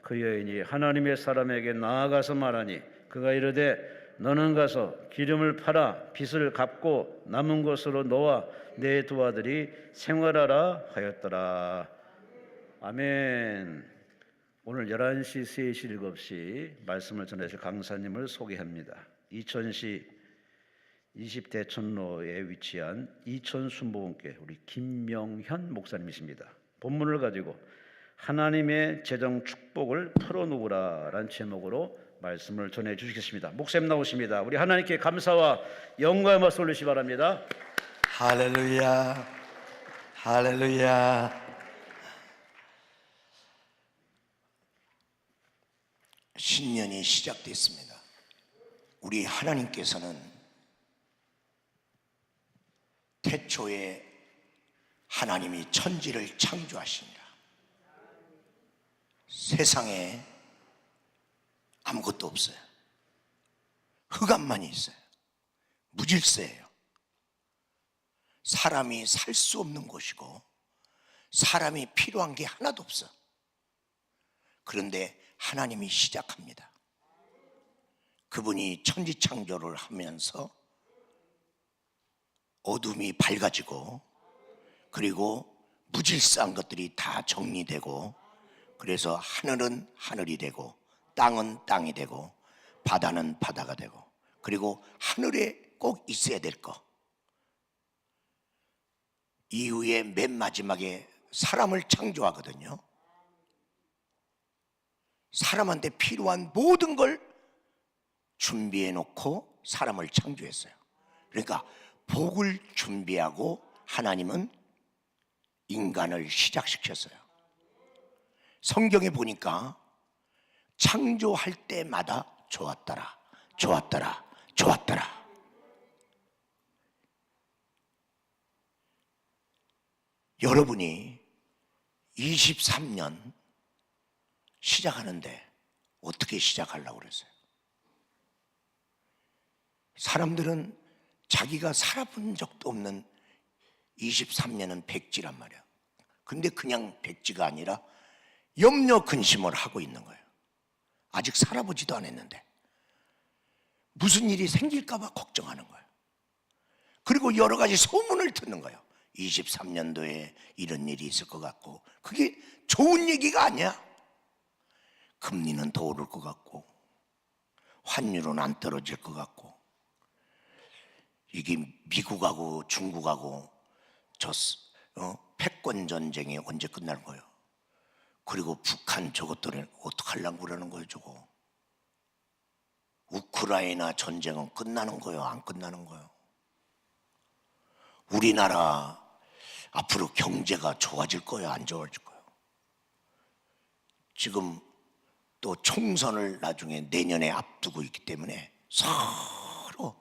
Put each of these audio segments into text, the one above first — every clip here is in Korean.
그 여인이 하나님의 사람에게 나아가서 말하니 그가 이르되 너는 가서 기름을 팔아 빚을 갚고 남은 것으로 너와 내 두 아들이 생활하라 하였더라. 아멘. 오늘 11시, 3시, 7시 말씀을 전해줄 강사님을 소개합니다. 이천시 20대천로에 위치한 이천순복음교회 우리 김명현 목사님이십니다. 본문을 가지고 하나님의 재정 축복을 털어놓으라 라는 제목으로 말씀을 전해 주시겠습니다. 목사님 나오십니다. 우리 하나님께 감사와 영광의 말씀 올리시기 바랍니다. 할렐루야, 할렐루야. 신년이 시작됐습니다. 우리 하나님께서는 태초에 하나님이 천지를 창조하시니라. 세상에 아무것도 없어요. 흑암만이 있어요. 무질서예요. 사람이 살 수 없는 곳이고 사람이 필요한 게 하나도 없어. 그런데 하나님이 시작합니다. 그분이 천지창조를 하면서 어둠이 밝아지고 그리고 무질서한 것들이 다 정리되고 그래서 하늘은 하늘이 되고 땅은 땅이 되고 바다는 바다가 되고 그리고 하늘에 꼭 있어야 될 거 이후에 맨 마지막에 사람을 창조하거든요. 사람한테 필요한 모든 걸 준비해 놓고 사람을 창조했어요. 그러니까 복을 준비하고 하나님은 인간을 시작시켰어요. 성경에 보니까 창조할 때마다 좋았더라, 좋았더라, 좋았더라. 여러분이 23년 시작하는데 어떻게 시작하려고 그랬어요? 사람들은 자기가 살아본 적도 없는 23년은 백지란 말이야. 근데 그냥 백지가 아니라 염려 근심을 하고 있는 거예요. 아직 살아보지도 않았는데 무슨 일이 생길까 봐 걱정하는 거예요. 그리고 여러 가지 소문을 듣는 거예요. 23년도에 이런 일이 있을 것 같고 그게 좋은 얘기가 아니야. 금리는 더 오를 것 같고 환율은 안 떨어질 것 같고 이게 미국하고 중국하고 패권 전쟁이 언제 끝나는 거예요? 그리고 북한 저것들은 어떡하려고 그러는 거예요? 저거 우크라이나 전쟁은 끝나는 거예요? 안 끝나는 거예요? 우리나라 앞으로 경제가 좋아질 거예요? 안 좋아질 거예요? 지금 또 총선을 나중에 내년에 앞두고 있기 때문에 서로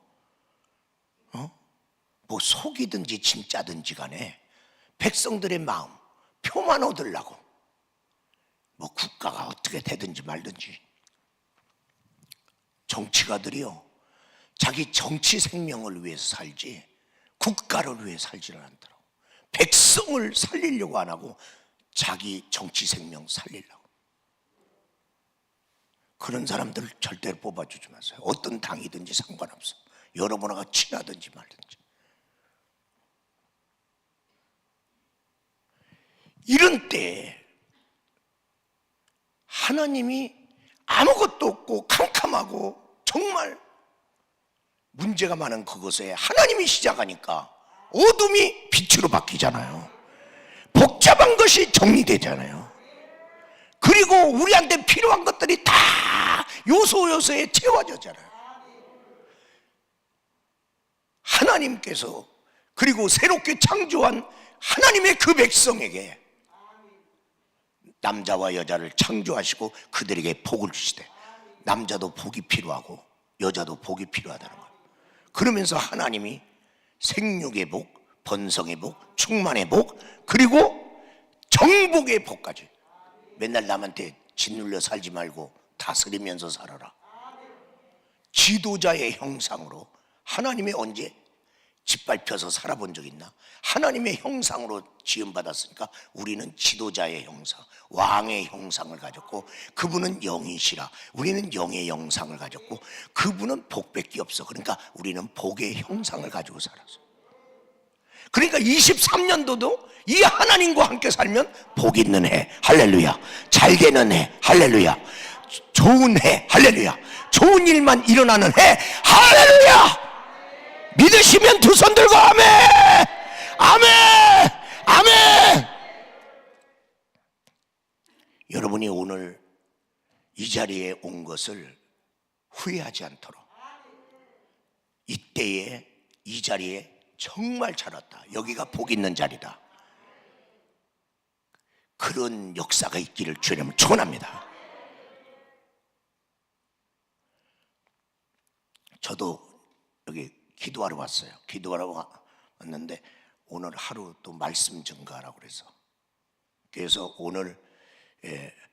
뭐 속이든지 진짜든지 간에 백성들의 마음 표만 얻으려고 뭐 국가가 어떻게 되든지 말든지 정치가들이요 자기 정치 생명을 위해서 살지 국가를 위해 살지를 않더라고. 백성을 살리려고 안 하고 자기 정치 생명 살리려고. 그런 사람들 절대로 뽑아주지 마세요. 어떤 당이든지 상관없어. 여러분하고 친하든지 말든지. 이런 때에 하나님이 아무것도 없고 캄캄하고 정말 문제가 많은 그것에 하나님이 시작하니까 어둠이 빛으로 바뀌잖아요. 복잡한 것이 정리되잖아요. 그리고 우리한테 필요한 것들이 다 요소요소에 채워졌잖아요. 하나님께서 그리고 새롭게 창조한 하나님의 그 백성에게 남자와 여자를 창조하시고 그들에게 복을 주시되 남자도 복이 필요하고 여자도 복이 필요하다는 거예요. 그러면서 하나님이 생육의 복, 번성의 복, 충만의 복, 그리고 정복의 복까지. 맨날 남한테 짓눌려 살지 말고 다스리면서 살아라. 지도자의 형상으로 하나님이 언제 짓밟혀서 살아본 적 있나? 하나님의 형상으로 지음받았으니까 우리는 지도자의 형상, 왕의 형상을 가졌고, 그분은 영이시라 우리는 영의 형상을 가졌고, 그분은 복밖에 없어. 그러니까 우리는 복의 형상을 가지고 살았어. 그러니까 23년도도 이 하나님과 함께 살면 복 있는 해, 할렐루야. 잘 되는 해, 할렐루야. 좋은 해, 할렐루야. 좋은 일만 일어나는 해, 할렐루야. 믿으시면 두 손 들고 아멘, 아멘, 아멘. 여러분이 오늘 이 자리에 온 것을 후회하지 않도록, 이때에 이 자리에 정말 잘 왔다, 여기가 복 있는 자리다, 그런 역사가 있기를 주님은 축원합니다. 저도 여기 기도하러 왔어요. 기도하러 왔는데 오늘 하루 또 말씀 증가하라고 그래서 오늘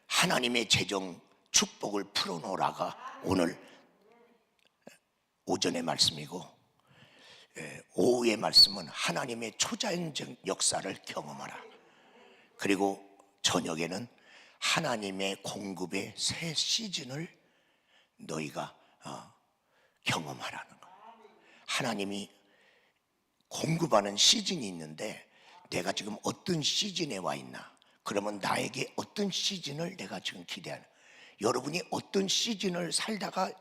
하나님의 재정 축복을 풀어놓으라가 오늘 오전의 말씀이고, 오후의 말씀은 하나님의 초자연적 역사를 경험하라. 그리고 저녁에는 하나님의 공급의 새 시즌을 너희가 경험하라는 거예요. 하나님이 공급하는 시즌이 있는데 내가 지금 어떤 시즌에 와 있나? 그러면 나에게 어떤 시즌을 내가 지금 기대하는, 여러분이 어떤 시즌을 살다가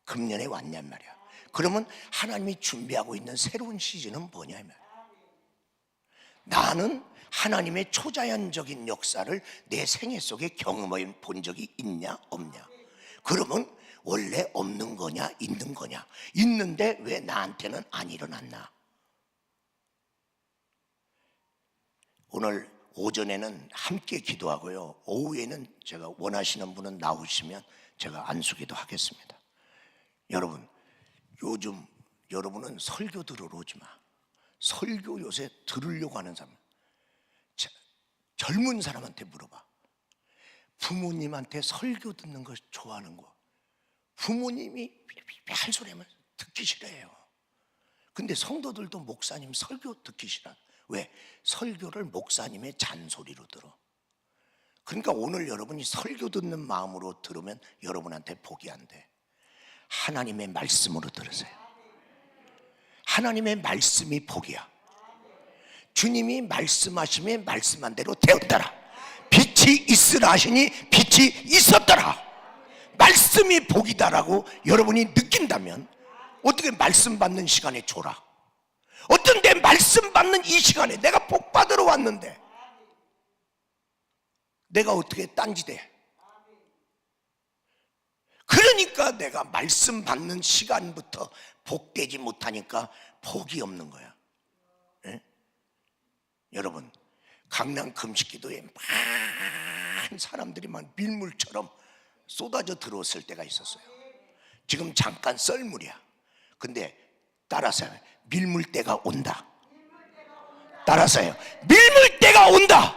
금년에 왔냔 말이야. 그러면 하나님이 준비하고 있는 새로운 시즌은 뭐냐 말이야. 나는 하나님의 초자연적인 역사를 내 생애 속에 경험해 본 적이 있냐 없냐? 그러면 원래 없는 거냐 있는 거냐? 있는데 왜 나한테는 안 일어났나? 오늘 오전에는 함께 기도하고요, 오후에는 제가 원하시는 분은 나오시면 제가 안수기도 하겠습니다. 여러분, 요즘 여러분은 설교 들으러 오지 마. 설교 요새 들으려고 하는 사람, 젊은 사람한테 물어봐. 부모님한테 설교 듣는 걸 좋아하는 거, 부모님이 할 소리 하면 듣기 싫어해요. 근데 성도들도 목사님 설교 듣기 싫어. 왜? 설교를 목사님의 잔소리로 들어. 그러니까 오늘 여러분이 설교 듣는 마음으로 들으면 여러분한테 복이 안 돼. 하나님의 말씀으로 들으세요. 하나님의 말씀이 복이야. 주님이 말씀하시면 말씀한 대로 되었더라. 빛이 있으라 하시니 빛이 있었더라. 말씀이 복이다라고 여러분이 느낀다면 어떻게 말씀 받는 시간에 줘라. 어떤 데 말씀 받는 이 시간에 내가 복 받으러 왔는데 내가 어떻게 딴지대? 그러니까 내가 말씀 받는 시간부터 복되지 못하니까 복이 없는 거야. 예? 여러분, 강남 금식기도에 많은 사람들이 막 밀물처럼 쏟아져 들어왔을 때가 있었어요. 지금 잠깐 썰물이야. 근데 따라서요, 밀물때가 온다. 따라서요, 밀물때가 온다.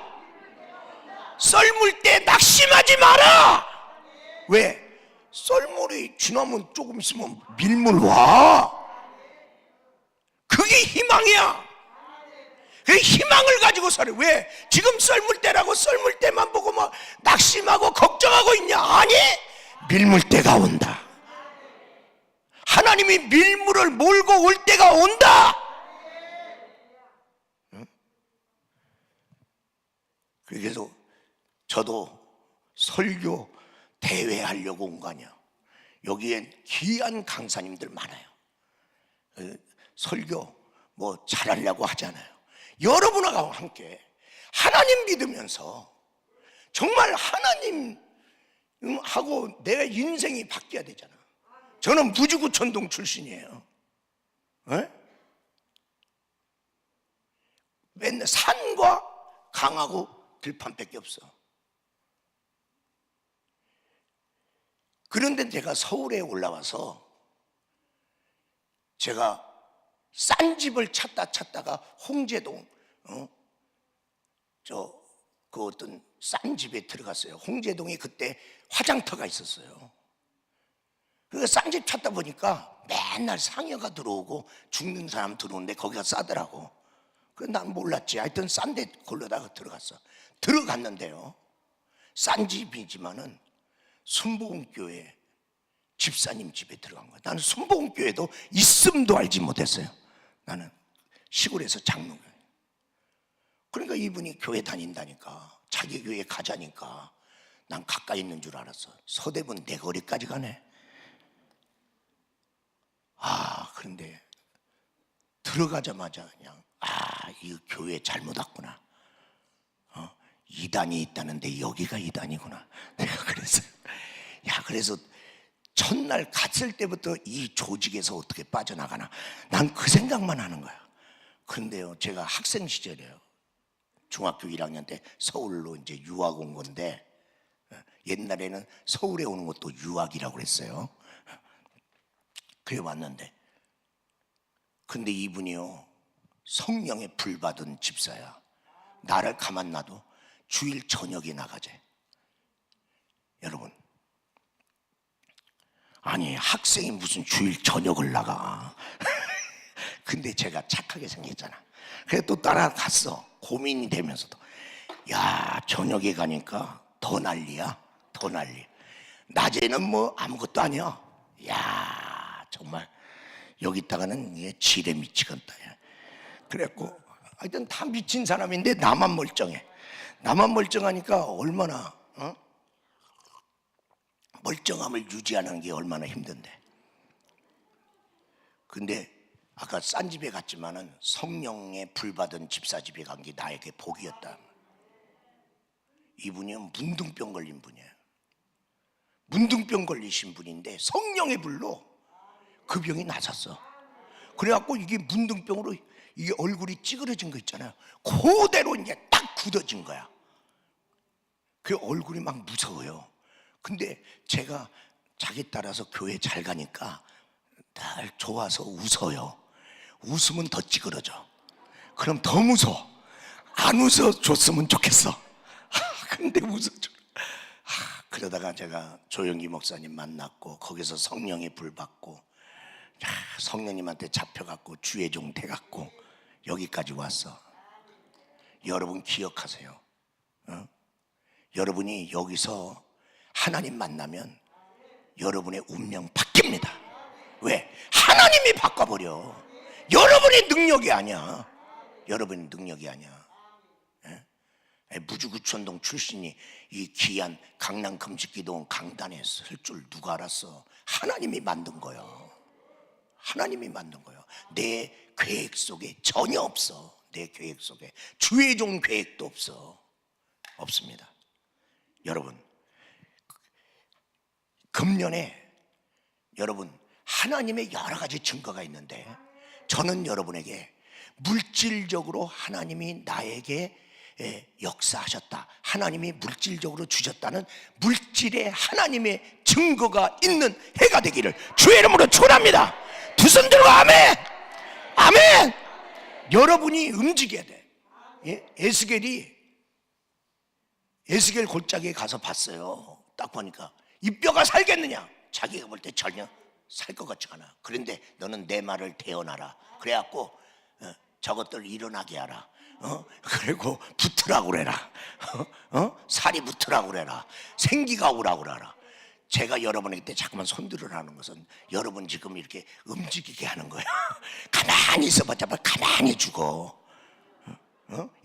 썰물때 낙심하지 마라. 왜? 썰물이 지나면 조금 있으면 밀물 와. 그게 희망이야. 그 희망을 가지고 살아. 왜? 지금 썰물때라고 썰물때만 보고 막 낙심하고 걱정하고 있냐? 아니, 밀물때가 온다. 하나님이 밀물을 몰고 올 때가 온다. 응? 그래서 저도 설교 대회 하려고 온 거 아니야. 여기엔 귀한 강사님들 많아요. 설교 뭐 잘하려고 하잖아요. 여러분하고 함께 하나님 믿으면서 정말 하나님하고 내 인생이 바뀌어야 되잖아. 저는 무주구천동 출신이에요. 에? 맨날 산과 강하고 들판밖에 없어. 그런데 제가 서울에 올라와서 제가 싼 집을 찾다가 홍제동 그 어떤 싼 집에 들어갔어요. 홍제동에 그때 화장터가 있었어요. 그 싼집 찾다 보니까 맨날 상여가 들어오고 죽는 사람 들어오는데 거기가 싸더라고. 그래서 난 몰랐지. 하여튼 싼 데 골라다가 들어갔는데요, 싼 집이지만은 순복음교회 집사님 집에 들어간 거야. 나는 순복음교회도 있음도 알지 못했어요. 나는 시골에서 장로교회. 그러니까 이분이 교회 다닌다니까, 자기 교회 가자니까 난 가까이 있는 줄 알았어. 서대문 내 거리까지 가네. 그런데 들어가자마자 그냥 이 교회 잘못 왔구나. 이단이 있다는데 여기가 이단이구나. 내가 그래서 첫날 갔을 때부터 이 조직에서 어떻게 빠져나가나, 난 그 생각만 하는 거야. 그런데요, 제가 학생 시절이에요. 중학교 1학년 때 서울로 이제 유학 온 건데, 옛날에는 서울에 오는 것도 유학이라고 그랬어요. 그래 왔는데, 근데 이분이요, 성령의 불 받은 집사야. 나를 가만 놔도 주일 저녁에 나가재. 여러분, 아니 학생이 무슨 주일 저녁을 나가. 근데 제가 착하게 생겼잖아. 그래 또 따라갔어. 고민이 되면서도, 야, 저녁에 가니까 더 난리야. 더 난리. 낮에는 뭐 아무것도 아니야. 야, 정말 여기 있다가는 이게 지레 미치겠다. 그랬고, 하여튼 다 미친 사람인데 나만 멀쩡해. 나만 멀쩡하니까 얼마나 멀쩡함을 유지하는 게 얼마나 힘든데. 근데 아까 싼 집에 갔지만은 성령의 불 받은 집사 집에 간 게 나에게 복이었다. 이분이 문둥병 걸린 분이에요. 문둥병 걸리신 분인데 성령의 불로 그 병이 나섰어. 그래갖고 이게 문둥병으로 이게 얼굴이 찌그러진 거 있잖아요. 그대로 이제 딱 굳어진 거야. 그 얼굴이 막 무서워요. 근데 제가 자기 따라서 교회 잘 가니까 날 좋아서 웃어요. 웃으면 더 찌그러져. 그럼 더 무서워. 안 웃어줬으면 좋겠어. 근데 웃어줘. 그러다가 제가 조영기 목사님 만났고, 거기서 성령의 불 받고, 성령님한테 잡혀갖고 주의 종 돼갖고 여기까지 왔어. 여러분 기억하세요. 여러분이 여기서 하나님 만나면 여러분의 운명 바뀝니다. 왜? 하나님이 바꿔버려. 여러분의 능력이 아니야. 여러분의 능력이 아니야. 무주구천동 출신이 이 귀한 강남 금식기도원 강단에 설 줄 누가 알았어? 하나님이 만든 거예요. 하나님이 만든 거예요. 내 계획 속에 전혀 없어. 내 계획 속에 주의 종 계획도 없습니다. 여러분, 금년에 여러분 하나님의 여러 가지 증거가 있는데, 저는 여러분에게 물질적으로 하나님이 나에게 역사하셨다, 하나님이 물질적으로 주셨다는 물질의 하나님의 증거가 있는 해가 되기를 주의 이름으로 축원합니다. 두 손 들고 아멘. 아멘. 여러분이 움직여야 돼. 에스겔 골짜기에 가서 봤어요. 딱 보니까 이 뼈가 살겠느냐? 자기가 볼 때 전혀 살 것 같지가 않아. 그런데 너는 내 말을 대언하라. 그래갖고 저것들 일어나게 하라. 그리고 붙으라고 그래라. 살이 붙으라고 그래라. 생기가 오라고 그래라. 제가 여러분에게 자꾸만 손들으라는 것은 여러분 지금 이렇게 움직이게 하는 거야. 가만히 있어봤자 가만히 죽어.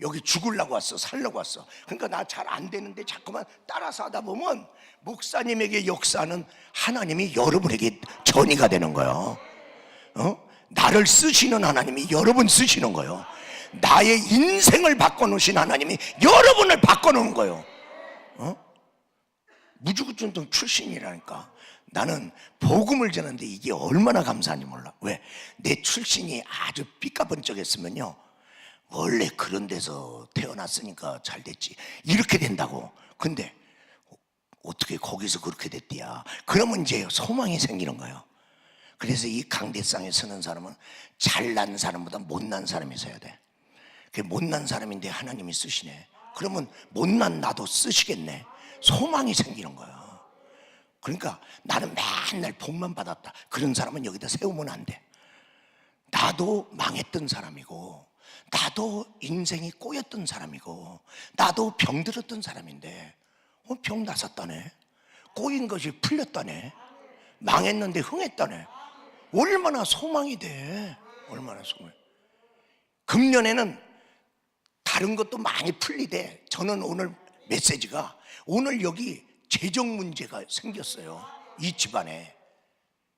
여기 죽으려고 왔어, 살려고 왔어. 그러니까 나 잘 안 되는데 자꾸만 따라서 하다 보면 목사님에게 역사하는 하나님이 여러분에게 전이가 되는 거예요. 나를 쓰시는 하나님이 여러분 쓰시는 거예요. 나의 인생을 바꿔놓으신 하나님이 여러분을 바꿔놓은 거예요. 무주구천동 출신이라니까. 나는 복음을 전하는데 이게 얼마나 감사한지 몰라. 왜? 내 출신이 아주 삐까번쩍했으면요, 원래 그런 데서 태어났으니까 잘 됐지, 이렇게 된다고. 근데 어떻게 거기서 그렇게 됐디야? 그러면 이제 소망이 생기는 거예요. 그래서 이 강대상에 서는 사람은 잘난 사람보다 못난 사람이 서야 돼. 그 못난 사람인데 하나님이 쓰시네. 그러면 못난 나도 쓰시겠네. 소망이 생기는 거야. 그러니까 나는 맨날 복만 받았다, 그런 사람은 여기다 세우면 안 돼. 나도 망했던 사람이고, 나도 인생이 꼬였던 사람이고, 나도 병들었던 사람인데 병 나섰다네, 꼬인 것이 풀렸다네, 망했는데 흥했다네. 얼마나 소망이 돼. 얼마나 소망이. 금년에는 다른 것도 많이 풀리대. 저는 오늘 메시지가, 오늘 여기 재정 문제가 생겼어요, 이 집안에.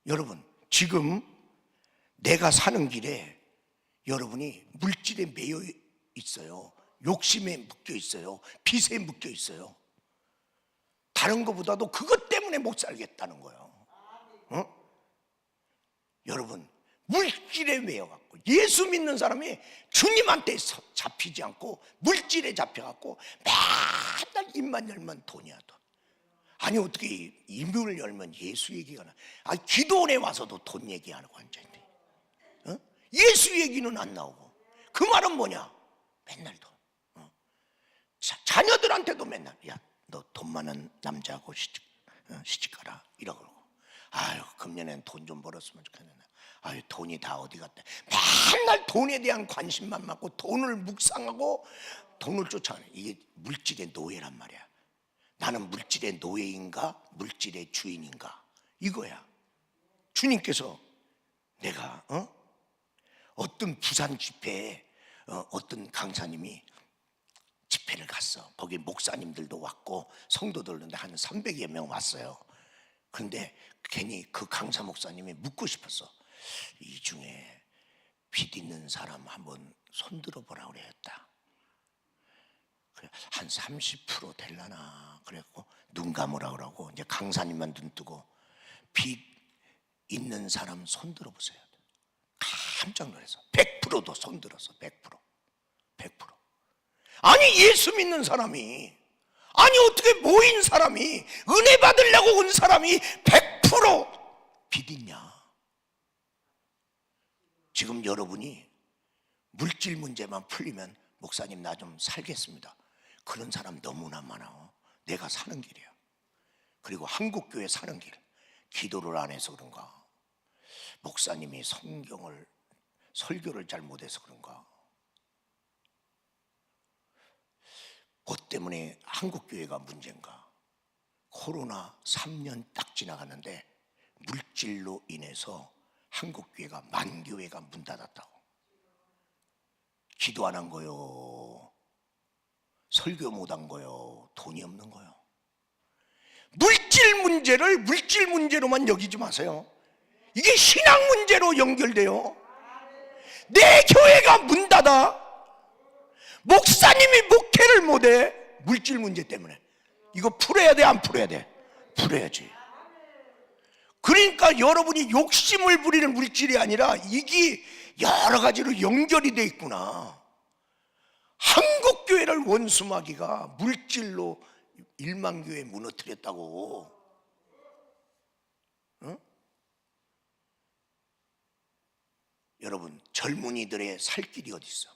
여러분, 지금 내가 사는 길에 여러분이 물질에 매여 있어요. 욕심에 묶여 있어요. 빚에 묶여 있어요. 다른 것보다도 그것 때문에 못 살겠다는 거예요. 여러분, 물질에 매여갖고, 예수 믿는 사람이 주님한테 잡히지 않고 물질에 잡혀갖고 맨날 입만 열면 돈이야, 돈. 아니 어떻게 입을 열면 예수 얘기가 나? 아니 기도원에 와서도 돈 얘기하고 앉아있네. 예수 얘기는 안 나오고. 그 말은 뭐냐? 맨날 돈. 자녀들한테도 맨날, 야, 너 돈 많은 남자하고 시집가라 이러고. 아유, 금년엔 돈 좀 벌었으면 좋겠네. 아유, 돈이 다 어디 갔대. 맨날 돈에 대한 관심만 갖고 돈을 묵상하고 돈을 쫓아가는, 이게 물질의 노예란 말이야. 나는 물질의 노예인가 물질의 주인인가, 이거야. 주님께서 내가 어떤 부산 집회에 어떤 강사님이 집회를 갔어. 거기 목사님들도 왔고 성도들도 한 300여 명 왔어요. 그런데 괜히 그 강사 목사님이 묻고 싶었어. 이 중에 빚 있는 사람 한번 손 들어보라 그랬다. 한 30% 될라나 그래갖고 눈 감으라 그러고, 이제 강사님만 눈 뜨고, 빚 있는 사람 손 들어보세요. 깜짝 놀라서 100%도 손 들었어. 100%. 아니 예수 믿는 사람이, 아니 어떻게 모인 사람이, 은혜 받으려고 온 사람이 100%빚 있냐? 지금 여러분이 물질 문제만 풀리면 목사님 나 좀 살겠습니다, 그런 사람 너무나 많아. 내가 사는 길이야. 그리고 한국교회 사는 길, 기도를 안 해서 그런가, 목사님이 설교를 잘 못해서 그런가, 뭐 때문에 한국교회가 문제인가? 코로나 3년 딱 지나갔는데 물질로 인해서 한국교회가 만교회가 문 닫았다고. 기도 안 한 거요, 설교 못 한 거요, 돈이 없는 거요. 물질 문제를 물질 문제로만 여기지 마세요. 이게 신앙 문제로 연결돼요. 내 교회가 문 닫아, 목사님이 목회를 못해, 물질 문제 때문에. 이거 풀어야 돼, 안 풀어야 돼? 풀어야지. 그러니까 여러분이 욕심을 부리는 물질이 아니라 이게 여러 가지로 연결이 돼 있구나. 한국교회를 원수마귀가 물질로 1만 교회 무너뜨렸다고. 여러분, 젊은이들의 살 길이 어디 있어?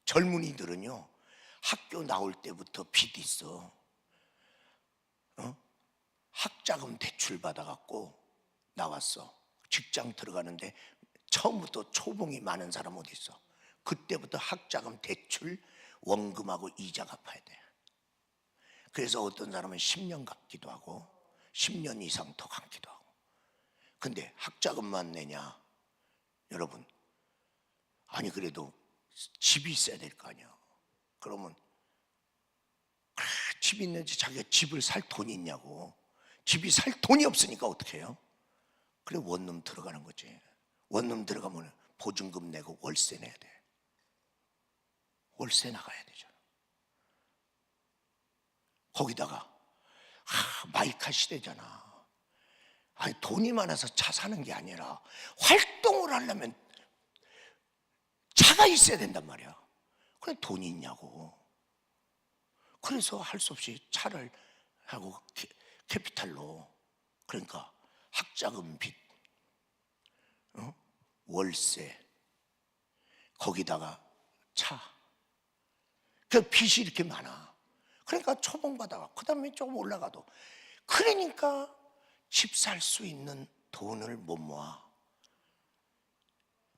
젊은이들은요, 학교 나올 때부터 빚이 있어. 학자금 대출 받아갖고 나왔어. 직장 들어가는데 처음부터 초봉이 많은 사람 어디 있어? 그때부터 학자금 대출 원금하고 이자 갚아야 돼. 그래서 어떤 사람은 10년 갚기도 하고 10년 이상 더 갚기도 하고. 근데 학자금만 내냐? 여러분, 아니 그래도 집이 있어야 될 거 아니야. 그러면 집이 있는지 자기가 집을 살 돈이 있냐고. 집이 살 돈이 없으니까 어떻게 해요? 그래, 원룸 들어가는 거지. 원룸 들어가면 보증금 내고 월세 내야 돼. 월세 나가야 되잖아. 거기다가 마이카 시대잖아. 아니 돈이 많아서 차 사는 게 아니라 활동을 하려면 차가 있어야 된단 말이야. 그래, 돈이 있냐고. 그래서 할 수 없이 차를 하고 캐피탈로. 그러니까 학자금 빚, 월세, 거기다가 차, 그 빚이 이렇게 많아. 그러니까 초봉 받아가 그 다음에 조금 올라가도, 그러니까 집 살 수 있는 돈을 못 모아.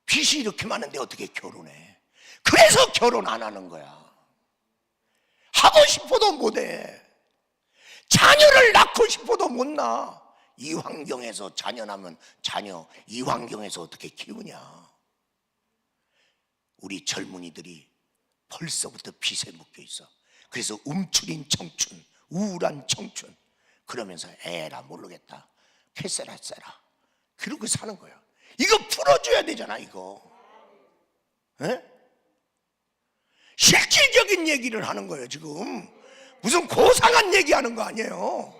빚이 이렇게 많은데 어떻게 결혼해? 그래서 결혼 안 하는 거야. 하고 싶어도 못해. 자녀를 낳고 싶어도 못 낳아. 이 환경에서 자녀 낳으면 자녀 이 환경에서 어떻게 키우냐. 우리 젊은이들이 벌써부터 빚에 묶여 있어. 그래서 움츠린 청춘, 우울한 청춘, 그러면서 에라 모르겠다, 캐세라 세라, 그러고 사는 거야. 이거 풀어줘야 되잖아. 이거 실질적인 얘기를 하는 거예요. 지금 무슨 고상한 얘기하는 거 아니에요.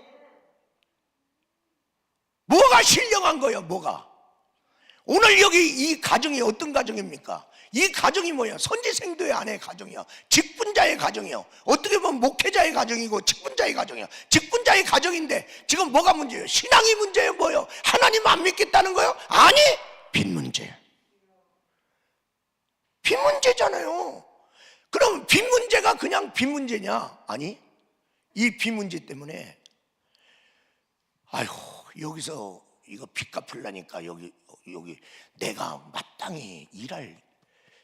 뭐가 신령한 거예요? 뭐가? 오늘 여기 이 가정이 어떤 가정입니까? 이 가정이 뭐야? 선지생도의 아내의 가정이야. 직분자의 가정이요. 어떻게 보면 목회자의 가정이고 직분자의 가정이야. 직분자의 가정인데 지금 뭐가 문제예요? 신앙이 문제예요? 뭐예요? 하나님 안 믿겠다는 거예요? 아니, 빚 문제. 빚 문제잖아요. 그럼 빚 문제가 그냥 빚 문제냐? 아니, 이 빚 문제 때문에 아이고, 여기서 이거 빚 갚으려니까 여기 내가 마땅히 일할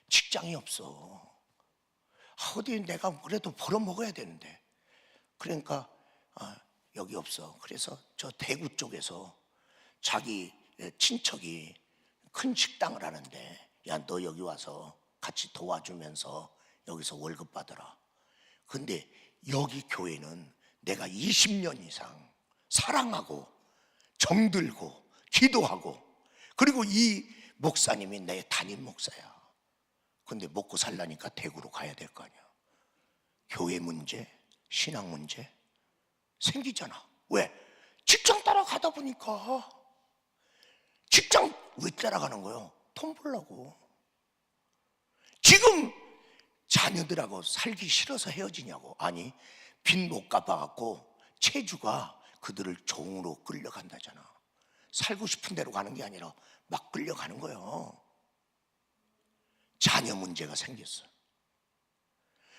직장이 없어. 어디 내가 그래도 벌어 먹어야 되는데, 그러니까 여기 없어. 그래서 저 대구 쪽에서 자기 친척이 큰 식당을 하는데, 야, 너 여기 와서 같이 도와주면서 여기서 월급 받아라. 근데 여기 교회는 내가 20년 이상 사랑하고 정들고 기도하고, 그리고 이 목사님이 내 담임 목사야. 근데 먹고 살라니까 대구로 가야 될 거 아니야. 교회 문제, 신앙 문제 생기잖아. 왜? 직장 따라가다 보니까. 직장 왜 따라가는 거예요? 돈 벌라고. 지금 자녀들하고 살기 싫어서 헤어지냐고. 아니, 빚 못 갚아갖고 체주가 그들을 종으로 끌려간다잖아. 살고 싶은 대로 가는 게 아니라 막 끌려가는 거예요. 자녀 문제가 생겼어.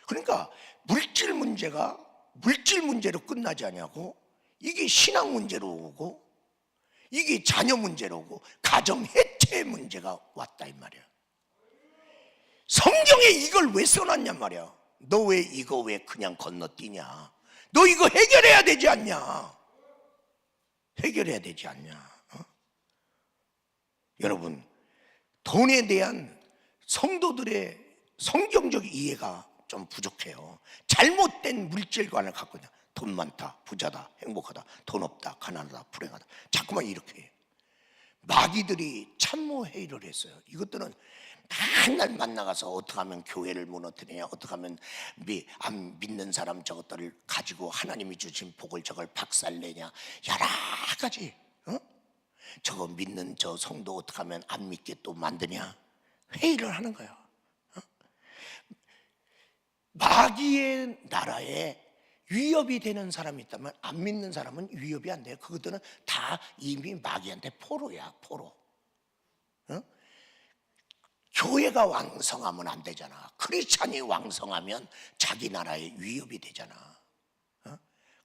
그러니까 물질 문제가 물질 문제로 끝나지 않냐고. 이게 신앙 문제로 오고, 이게 자녀 문제로 오고, 가정 해체 문제가 왔다 이 말이야. 성경에 이걸 왜 써놨냔 말이야. 너 왜 이거 왜 그냥 건너뛰냐? 너 이거 해결해야 되지 않냐? 해결해야 되지 않냐? 여러분, 돈에 대한 성도들의 성경적 이해가 좀 부족해요. 잘못된 물질관을 갖고 있다. 돈 많다, 부자다, 행복하다, 돈 없다, 가난하다, 불행하다, 자꾸만 이렇게 해요. 마귀들이 참모회의를 했어요. 이것들은 맨날 만나가서 어떻게 하면 교회를 무너뜨리냐, 어떻게 하면 안 믿는 사람 저것들을 가지고 하나님이 주신 복을 저걸 박살내냐, 여러 가지. 저거 믿는 저 성도 어떻게 하면 안 믿게 또 만드냐, 회의를 하는 거예요. 마귀의 나라에 위협이 되는 사람이 있다면 안 믿는 사람은 위협이 안 돼요. 그것들은 다 이미 마귀한테 포로야, 포로. 교회가 왕성하면 안 되잖아. 크리스찬이 왕성하면 자기 나라에 위협이 되잖아.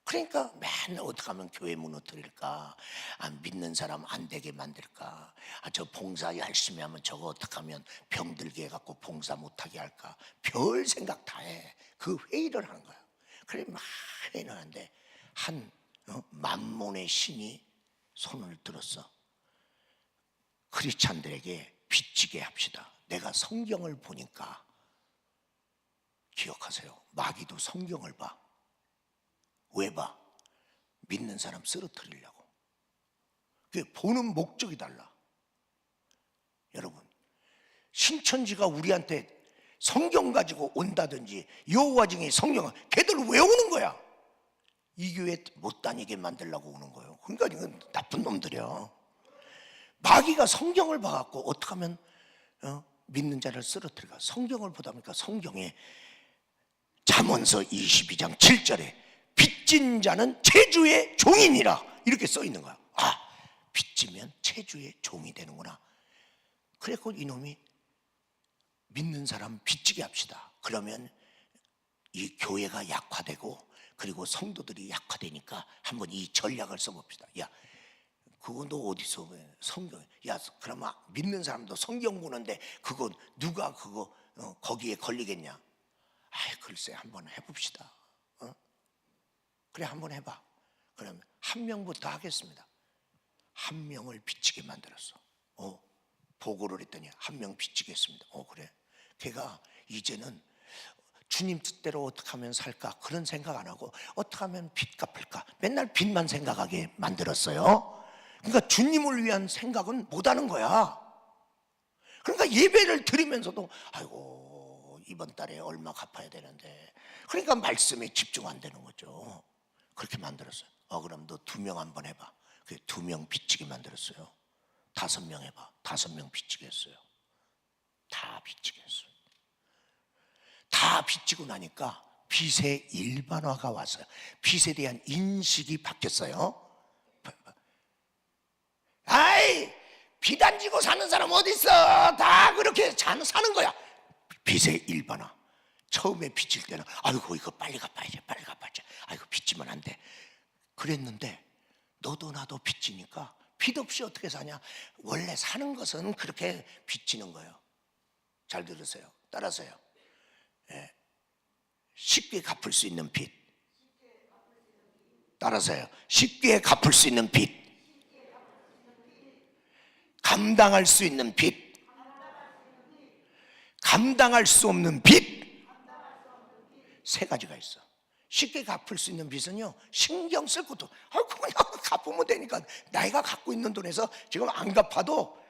그러니까 맨날 어떻게 하면 교회 무너뜨릴까, 안 믿는 사람 안 되게 만들까, 저 봉사 열심히 하면 저거 어떻게 하면 병들게 해갖고 봉사 못하게 할까, 별 생각 다 해. 그 회의를 하는 거야. 그래 막 회의를 하는데 한 만몬의 신이 손을 들었어. 크리스찬들에게 빚지게 합시다. 내가 성경을 보니까, 기억하세요, 마귀도 성경을 봐. 왜 봐? 믿는 사람 쓰러뜨리려고. 그게 보는 목적이 달라. 여러분, 신천지가 우리한테 성경 가지고 온다든지, 여호와 증인 성경을 걔들 왜 오는 거야? 이 교회 못 다니게 만들려고 오는 거예요. 그러니까 이건 나쁜 놈들이야. 마귀가 성경을 봐갖고 어떻게 하면 믿는 자를 쓰러뜨릴까? 성경을 보다 보니까 성경에 잠언서 22장 7절에 빚진 자는 체주의 종이니라 이렇게 써 있는 거야. 아, 빚지면 체주의 종이 되는구나. 그래서 이놈이 믿는 사람 빚지게 합시다. 그러면 이 교회가 약화되고, 그리고 성도들이 약화되니까 한번 이 전략을 써봅시다. 야, 그거 너 어디서 왜 성경? 야, 그러면 믿는 사람도 성경 보는데 그거 누가 그거 거기에 걸리겠냐? 아이, 글쎄 한번 해봅시다. 그래, 한번 해봐. 그러면 한 명부터 하겠습니다. 한 명을 비치게 만들었어. 보고를 했더니 한 명 비치겠습니다. 그래. 걔가 이제는 주님 뜻대로 어떻게 하면 살까 그런 생각 안 하고 어떻게 하면 빚 갚을까 맨날 빚만 생각하게 만들었어요. 그러니까 주님을 위한 생각은 못 하는 거야. 그러니까 예배를 드리면서도 아이고 이번 달에 얼마 갚아야 되는데, 그러니까 말씀에 집중 안 되는 거죠. 그렇게 만들었어요. 그럼 너 2명 한번 해봐. 그 2명 비치게 만들었어요. 5명 해봐. 5명 비치게 했어요. 다 비치게 했어요. 다 비치고 나니까 빚의 일반화가 왔어요. 빚에 대한 인식이 바뀌었어요. 아이, 빚 안 지고 사는 사람 어디 있어? 다 그렇게 사는 거야. 빚의 일반화. 처음에 빚질 때는 아이고 이거 빨리 갚아야지, 빨리 갚아야지. 아이고 빚지면 안 돼. 그랬는데 너도 나도 빚지니까 빚 없이 어떻게 사냐? 원래 사는 것은 그렇게 빚지는 거예요. 잘 들으세요. 따라서요. 쉽게 갚을 수 있는 빚. 따라서요. 쉽게 갚을 수 있는 빚. 감당할 수 있는 빚. 감당할 수 없는 빚. 3가지가 있어. 쉽게 갚을 수 있는 빚은요, 신경 쓸 것도, 그냥 갚으면 되니까. 내가 갖고 있는 돈에서 지금 안 갚아도,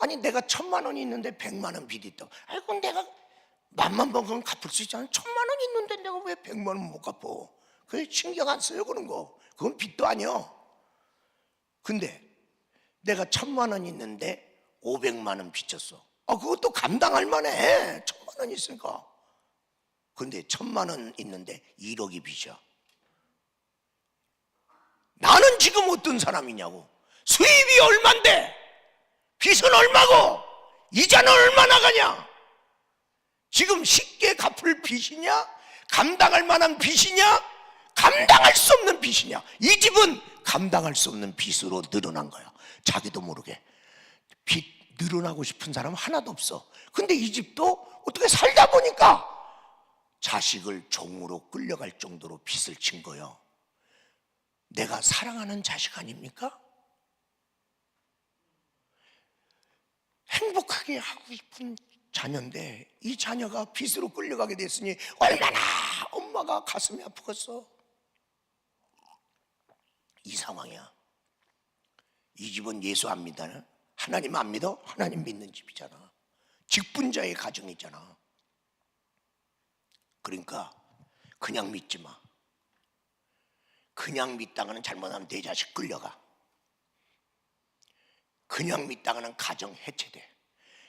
아니 내가 1,000만 원이 있는데 100만 원 빚이 있다. 그럼 내가 10,000만 번 갚을 수 있잖아. 1,000만 원 있는데 내가 왜 100만 원 못 갚아? 그게 신경 안 써요, 그런 거. 그건 빚도 아니야. 근데 내가 1,000만 원 있는데 500만 원 빚졌어. 그것도 감당할 만해. 1,000만 원 있으니까. 근데 1,000만 원 있는데 1억이 빚이야. 나는 지금 어떤 사람이냐고. 수입이 얼만데 빚은 얼마고 이자는 얼마 나가냐? 지금 쉽게 갚을 빚이냐? 감당할 만한 빚이냐? 감당할 수 없는 빚이냐? 이 집은 감당할 수 없는 빚으로 늘어난 거야. 자기도 모르게. 빚 늘어나고 싶은 사람은 하나도 없어. 근데 이 집도 어떻게 살다 보니까 자식을 종으로 끌려갈 정도로 빚을 진 거예요. 내가 사랑하는 자식 아닙니까? 행복하게 하고 싶은 자녀인데 이 자녀가 빚으로 끌려가게 됐으니 얼마나 엄마가 가슴이 아프겠어. 이 상황이야. 이 집은 예수 안 믿어? 하나님 안 믿어? 하나님 믿는 집이잖아. 직분자의 가정이잖아. 그러니까 그냥 믿지 마. 그냥 믿다가는 잘못하면 내 자식 끌려가. 그냥 믿다가는 가정 해체돼.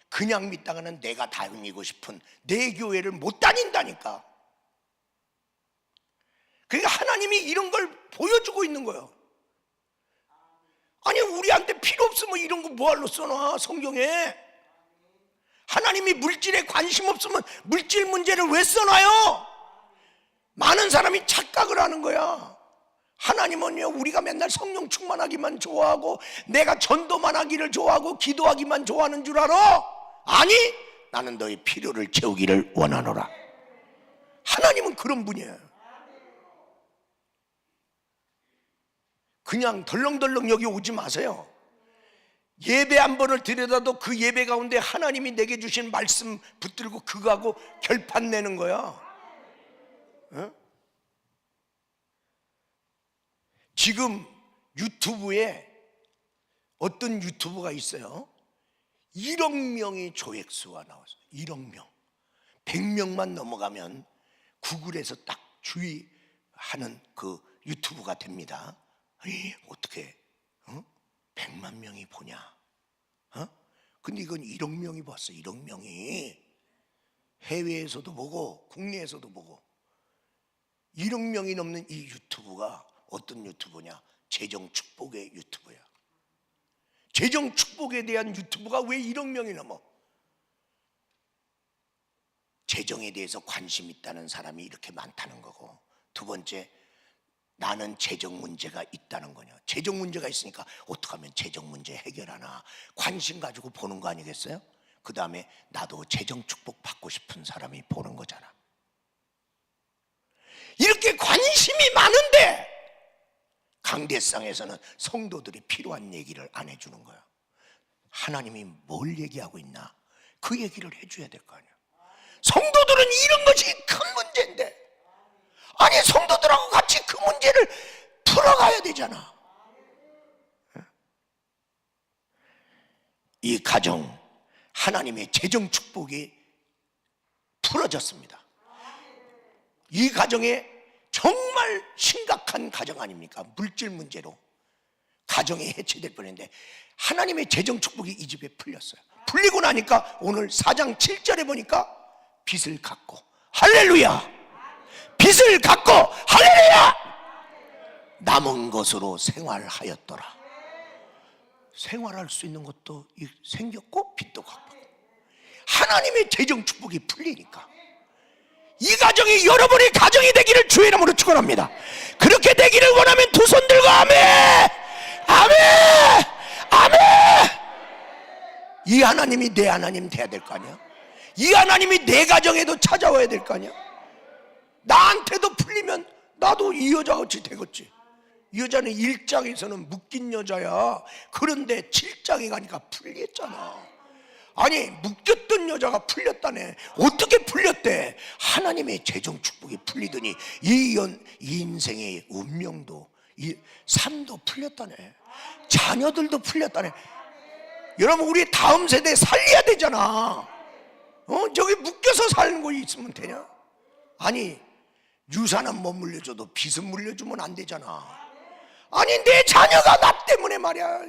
그냥 믿다가는 내가 다니고 싶은 내 교회를 못 다닌다니까. 그러니까 하나님이 이런 걸 보여주고 있는 거예요. 아니 우리한테 필요 없으면 이런 거 뭐하러 써놔 성경에. 하나님이 물질에 관심 없으면 물질 문제를 왜 써놔요? 많은 사람이 착각을 하는 거야. 하나님은요 우리가 맨날 성령 충만하기만 좋아하고 내가 전도만 하기를 좋아하고 기도하기만 좋아하는 줄 알아? 아니, 나는 너의 필요를 채우기를 원하노라. 하나님은 그런 분이에요. 그냥 덜렁덜렁 여기 오지 마세요. 예배 한 번을 드려도 그 예배 가운데 하나님이 내게 주신 말씀 붙들고 그거하고 결판 내는 거야. 지금 유튜브에 어떤 유튜브가 있어요. 1억 명의 조회수가 나왔어요. 1억 명. 100명만 넘어가면 구글에서 딱 주의하는 그 유튜브가 됩니다. 어떻게 100만 명이 보냐? 근데 이건 1억 명이 봤어. 1억 명이. 해외에서도 보고 국내에서도 보고. 1억 명이 넘는 이 유튜브가 어떤 유튜브냐? 재정 축복의 유튜브야. 재정 축복에 대한 유튜브가 왜 1억 명이 넘어? 재정에 대해서 관심 있다는 사람이 이렇게 많다는 거고, 두 번째 나는 재정 문제가 있다는 거냐. 재정 문제가 있으니까 어떻게 하면 재정 문제 해결하나 관심 가지고 보는 거 아니겠어요? 그 다음에 나도 재정 축복 받고 싶은 사람이 보는 거잖아. 이렇게 관심이 많은데 강대상에서는 성도들이 필요한 얘기를 안 해주는 거야. 하나님이 뭘 얘기하고 있나 그 얘기를 해줘야 될 거 아니야. 성도들은 이런 것이 큰 문제인데, 아니 성도들하고 같이 그 문제를 풀어가야 되잖아. 이 가정 하나님의 재정 축복이 풀어졌습니다. 이 가정에 정말 심각한 가정 아닙니까? 물질 문제로 가정이 해체될 뻔했는데 하나님의 재정 축복이 이 집에 풀렸어요. 풀리고 나니까 오늘 4장 7절에 보니까 빚을 갚고, 할렐루야, 빚을 갚고, 할렐루야, 남은 것으로 생활하였더라. 생활할 수 있는 것도 생겼고 빚도 갚고, 하나님의 재정 축복이 풀리니까 이 가정이 여러분의 가정이 되기를 주의 이름으로 축원합니다. 그렇게 되기를 원하면 두 손 들고 아멘, 아멘, 아멘. 이 하나님이 내 하나님 돼야 될 거 아니야. 이 하나님이 내 가정에도 찾아와야 될 거 아니야. 나한테도 풀리면 나도 이 여자같이 되겠지. 이 여자는 1장에서는 묶인 여자야. 그런데 7장에 가니까 풀렸잖아. 아니 묶였던 여자가 풀렸다네. 어떻게 풀렸대? 하나님의 재정 축복이 풀리더니 이 인생의 운명도, 이 삶도 풀렸다네. 자녀들도 풀렸다네. 여러분 우리 다음 세대 살려야 되잖아. 저기 묶여서 사는 거 있으면 되냐? 아니 유산은 못 물려줘도 빚은 물려주면 안 되잖아. 아니 내 자녀가 나 때문에 말이야,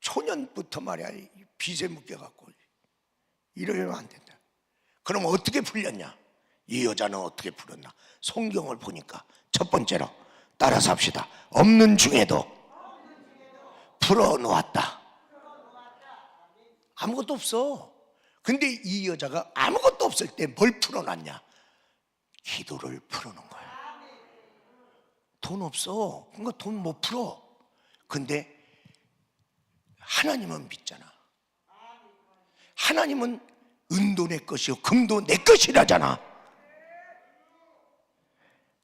초년부터 말이야 빚에 묶여갖고 이러면 안 된다. 그럼 어떻게 풀렸냐? 이 여자는 어떻게 풀었나? 성경을 보니까 첫 번째로 따라서 합시다. 없는 중에도 풀어놓았다. 아무것도 없어. 근데 이 여자가 아무것도 없을 때 뭘 풀어놨냐? 기도를 풀어놓은 거야. 돈 없어. 그러니까 돈 못 풀어. 근데 하나님은 믿잖아. 하나님은 은도 내 것이요 금도 내 것이라잖아.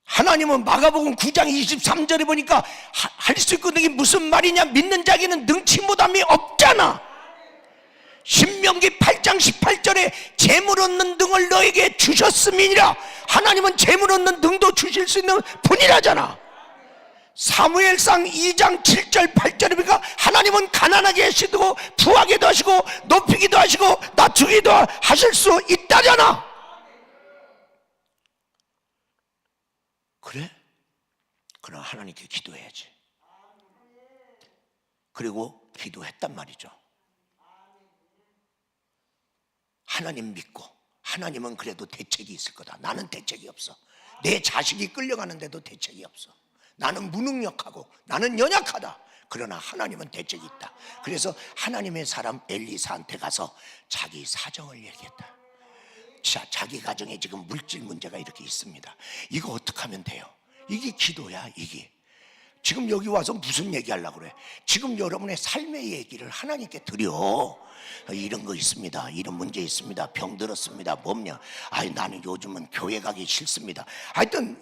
하나님은 마가복음 9장 23절에 보니까 할 수 있거든. 이게 무슨 말이냐? 믿는 자에게는 능치 못함이 없잖아. 신명기 8장 18절에 재물 얻는 등을 너에게 주셨음이니라. 하나님은 재물 얻는 등도 주실 수 있는 분이라잖아. 사무엘상 2장 7절 8절에 보니까 하나님은 가난하게 하시고 부하게도 하시고 높이기도 하시고 낮추기도 하실 수 있다잖아. 그래? 그럼 하나님께 기도해야지. 그리고 기도했단 말이죠. 하나님 믿고, 하나님은 그래도 대책이 있을 거다. 나는 대책이 없어. 내 자식이 끌려가는데도 대책이 없어. 나는 무능력하고 나는 연약하다. 그러나 하나님은 대책이 있다. 그래서 하나님의 사람 엘리사한테 가서 자기 사정을 얘기했다. 자, 자기 가정에 지금 물질 문제가 이렇게 있습니다. 이거 어떻게 하면 돼요? 이게 기도야. 이게 지금 여기 와서 무슨 얘기하려고 그래? 지금 여러분의 삶의 얘기를 하나님께 드려. 이런 거 있습니다. 이런 문제 있습니다. 병 들었습니다. 뭐냐? 아니 나는 요즘은 교회 가기 싫습니다. 하여튼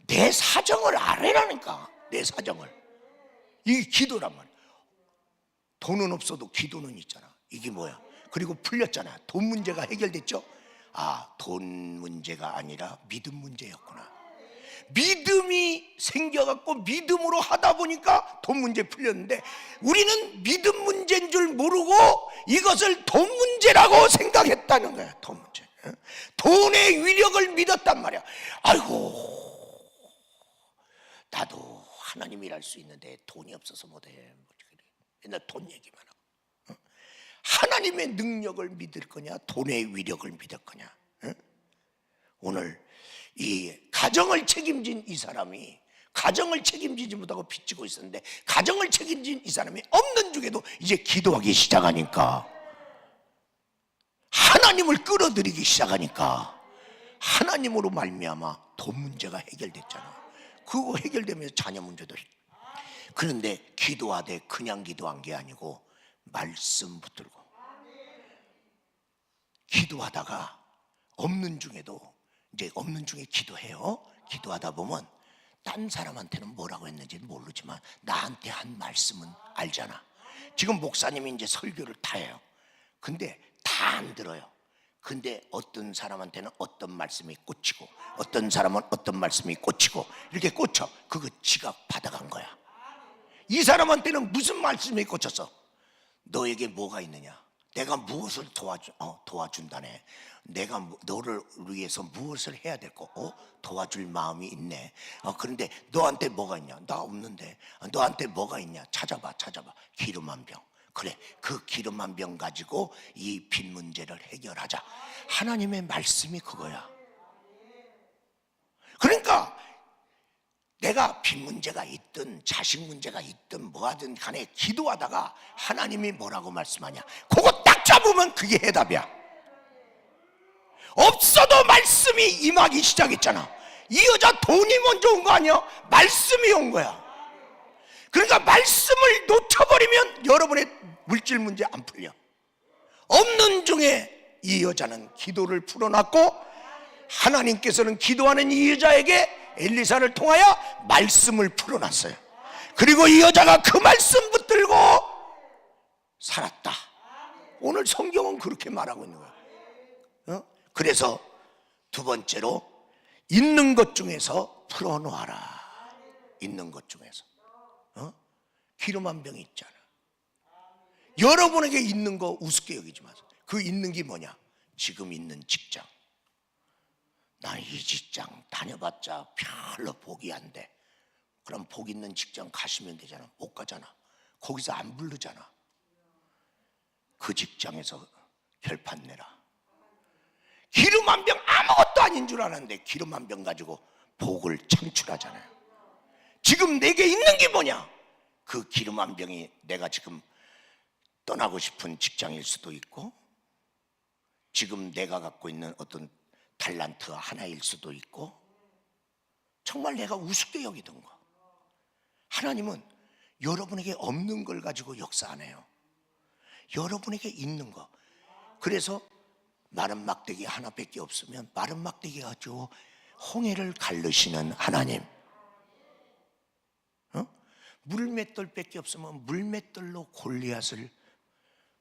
내 사정을 알아라니까. 내 사정을. 이게 기도란 말이야. 돈은 없어도 기도는 있잖아. 이게 뭐야? 그리고 풀렸잖아. 돈 문제가 해결됐죠? 아, 돈 문제가 아니라 믿음 문제였구나. 믿음이 생겨갖고 믿음으로 하다 보니까 돈 문제 풀렸는데 우리는 믿음 문제인 줄 모르고 이것을 돈 문제라고 생각했다는 거야. 돈 문제. 돈의 위력을 믿었단 말이야. 아이고 나도 하나님 일할 수 있는데 돈이 없어서 못해. 맨날 돈 얘기만 하고. 하나님의 능력을 믿을 거냐 돈의 위력을 믿을 거냐. 오늘 이 가정을 책임진 이 사람이 가정을 책임지지 못하고 빚지고 있었는데 가정을 책임진 이 사람이 없는 중에도 이제 기도하기 시작하니까 하나님을 끌어들이기 시작하니까 하나님으로 말미암아 돈 문제가 해결됐잖아. 그거 해결되면 자녀 문제도 그런데 기도하되 그냥 기도한 게 아니고 말씀 붙들고 기도하다가 없는 중에도 이제 없는 중에 기도해요. 기도하다 보면 딴 사람한테는 뭐라고 했는지는 모르지만 나한테 한 말씀은 알잖아. 지금 목사님이 이제 설교를 다 해요. 근데 다 안 들어요. 근데 어떤 사람한테는 어떤 말씀이 꽂히고 어떤 사람은 어떤 말씀이 꽂히고 이렇게 꽂혀. 그거 지가 받아간 거야. 이 사람한테는 무슨 말씀이 꽂혔어? 너에게 뭐가 있느냐? 내가 무엇을 도와준다네. 내가 너를 위해서 무엇을 해야 될 거 도와줄 마음이 있네. 그런데 너한테 뭐가 있냐? 나 없는데. 너한테 뭐가 있냐? 찾아봐. 기름 한 병. 그래, 그 기름 한 병 가지고 이 빚 문제를 해결하자. 하나님의 말씀이 그거야. 그러니까 내가 빚 문제가 있든 자식 문제가 있든 뭐하든 간에 기도하다가 하나님이 뭐라고 말씀하냐, 그거 딱 잡으면 그게 해답이야. 없어도 말씀이 임하기 시작했잖아. 이 여자 돈이 먼저 온 거 아니야? 말씀이 온 거야. 그러니까 말씀을 놓쳐버리면 여러분의 물질 문제 안 풀려. 없는 중에 이 여자는 기도를 풀어놨고 하나님께서는 기도하는 이 여자에게 엘리사를 통하여 말씀을 풀어놨어요. 그리고 이 여자가 그 말씀 붙들고 살았다. 오늘 성경은 그렇게 말하고 있는 거야. 그래서 두 번째로 있는 것 중에서 풀어놓아라. 있는 것 중에서 기름 한 병이 있잖아. 여러분에게 있는 거 우습게 여기지 마세요. 그 있는 게 뭐냐? 지금 있는 직장. 나 이 직장 다녀봤자 별로 복이 안 돼. 그럼 복 있는 직장 가시면 되잖아. 못 가잖아. 거기서 안 부르잖아. 그 직장에서 결판 내라. 기름 한 병 아무것도 아닌 줄 알았는데 기름 한 병 가지고 복을 창출하잖아요. 지금 내게 있는 게 뭐냐? 그 기름 한 병이 내가 지금 떠나고 싶은 직장일 수도 있고 지금 내가 갖고 있는 어떤 달란트 하나일 수도 있고 정말 내가 우습게 여기던 거. 하나님은 여러분에게 없는 걸 가지고 역사 안 해요. 여러분에게 있는 거. 그래서 마른 막대기 하나밖에 없으면 마른 막대기 가지고 홍해를 갈르시는 하나님, 물맷돌밖에 없으면 물맷돌로 골리앗을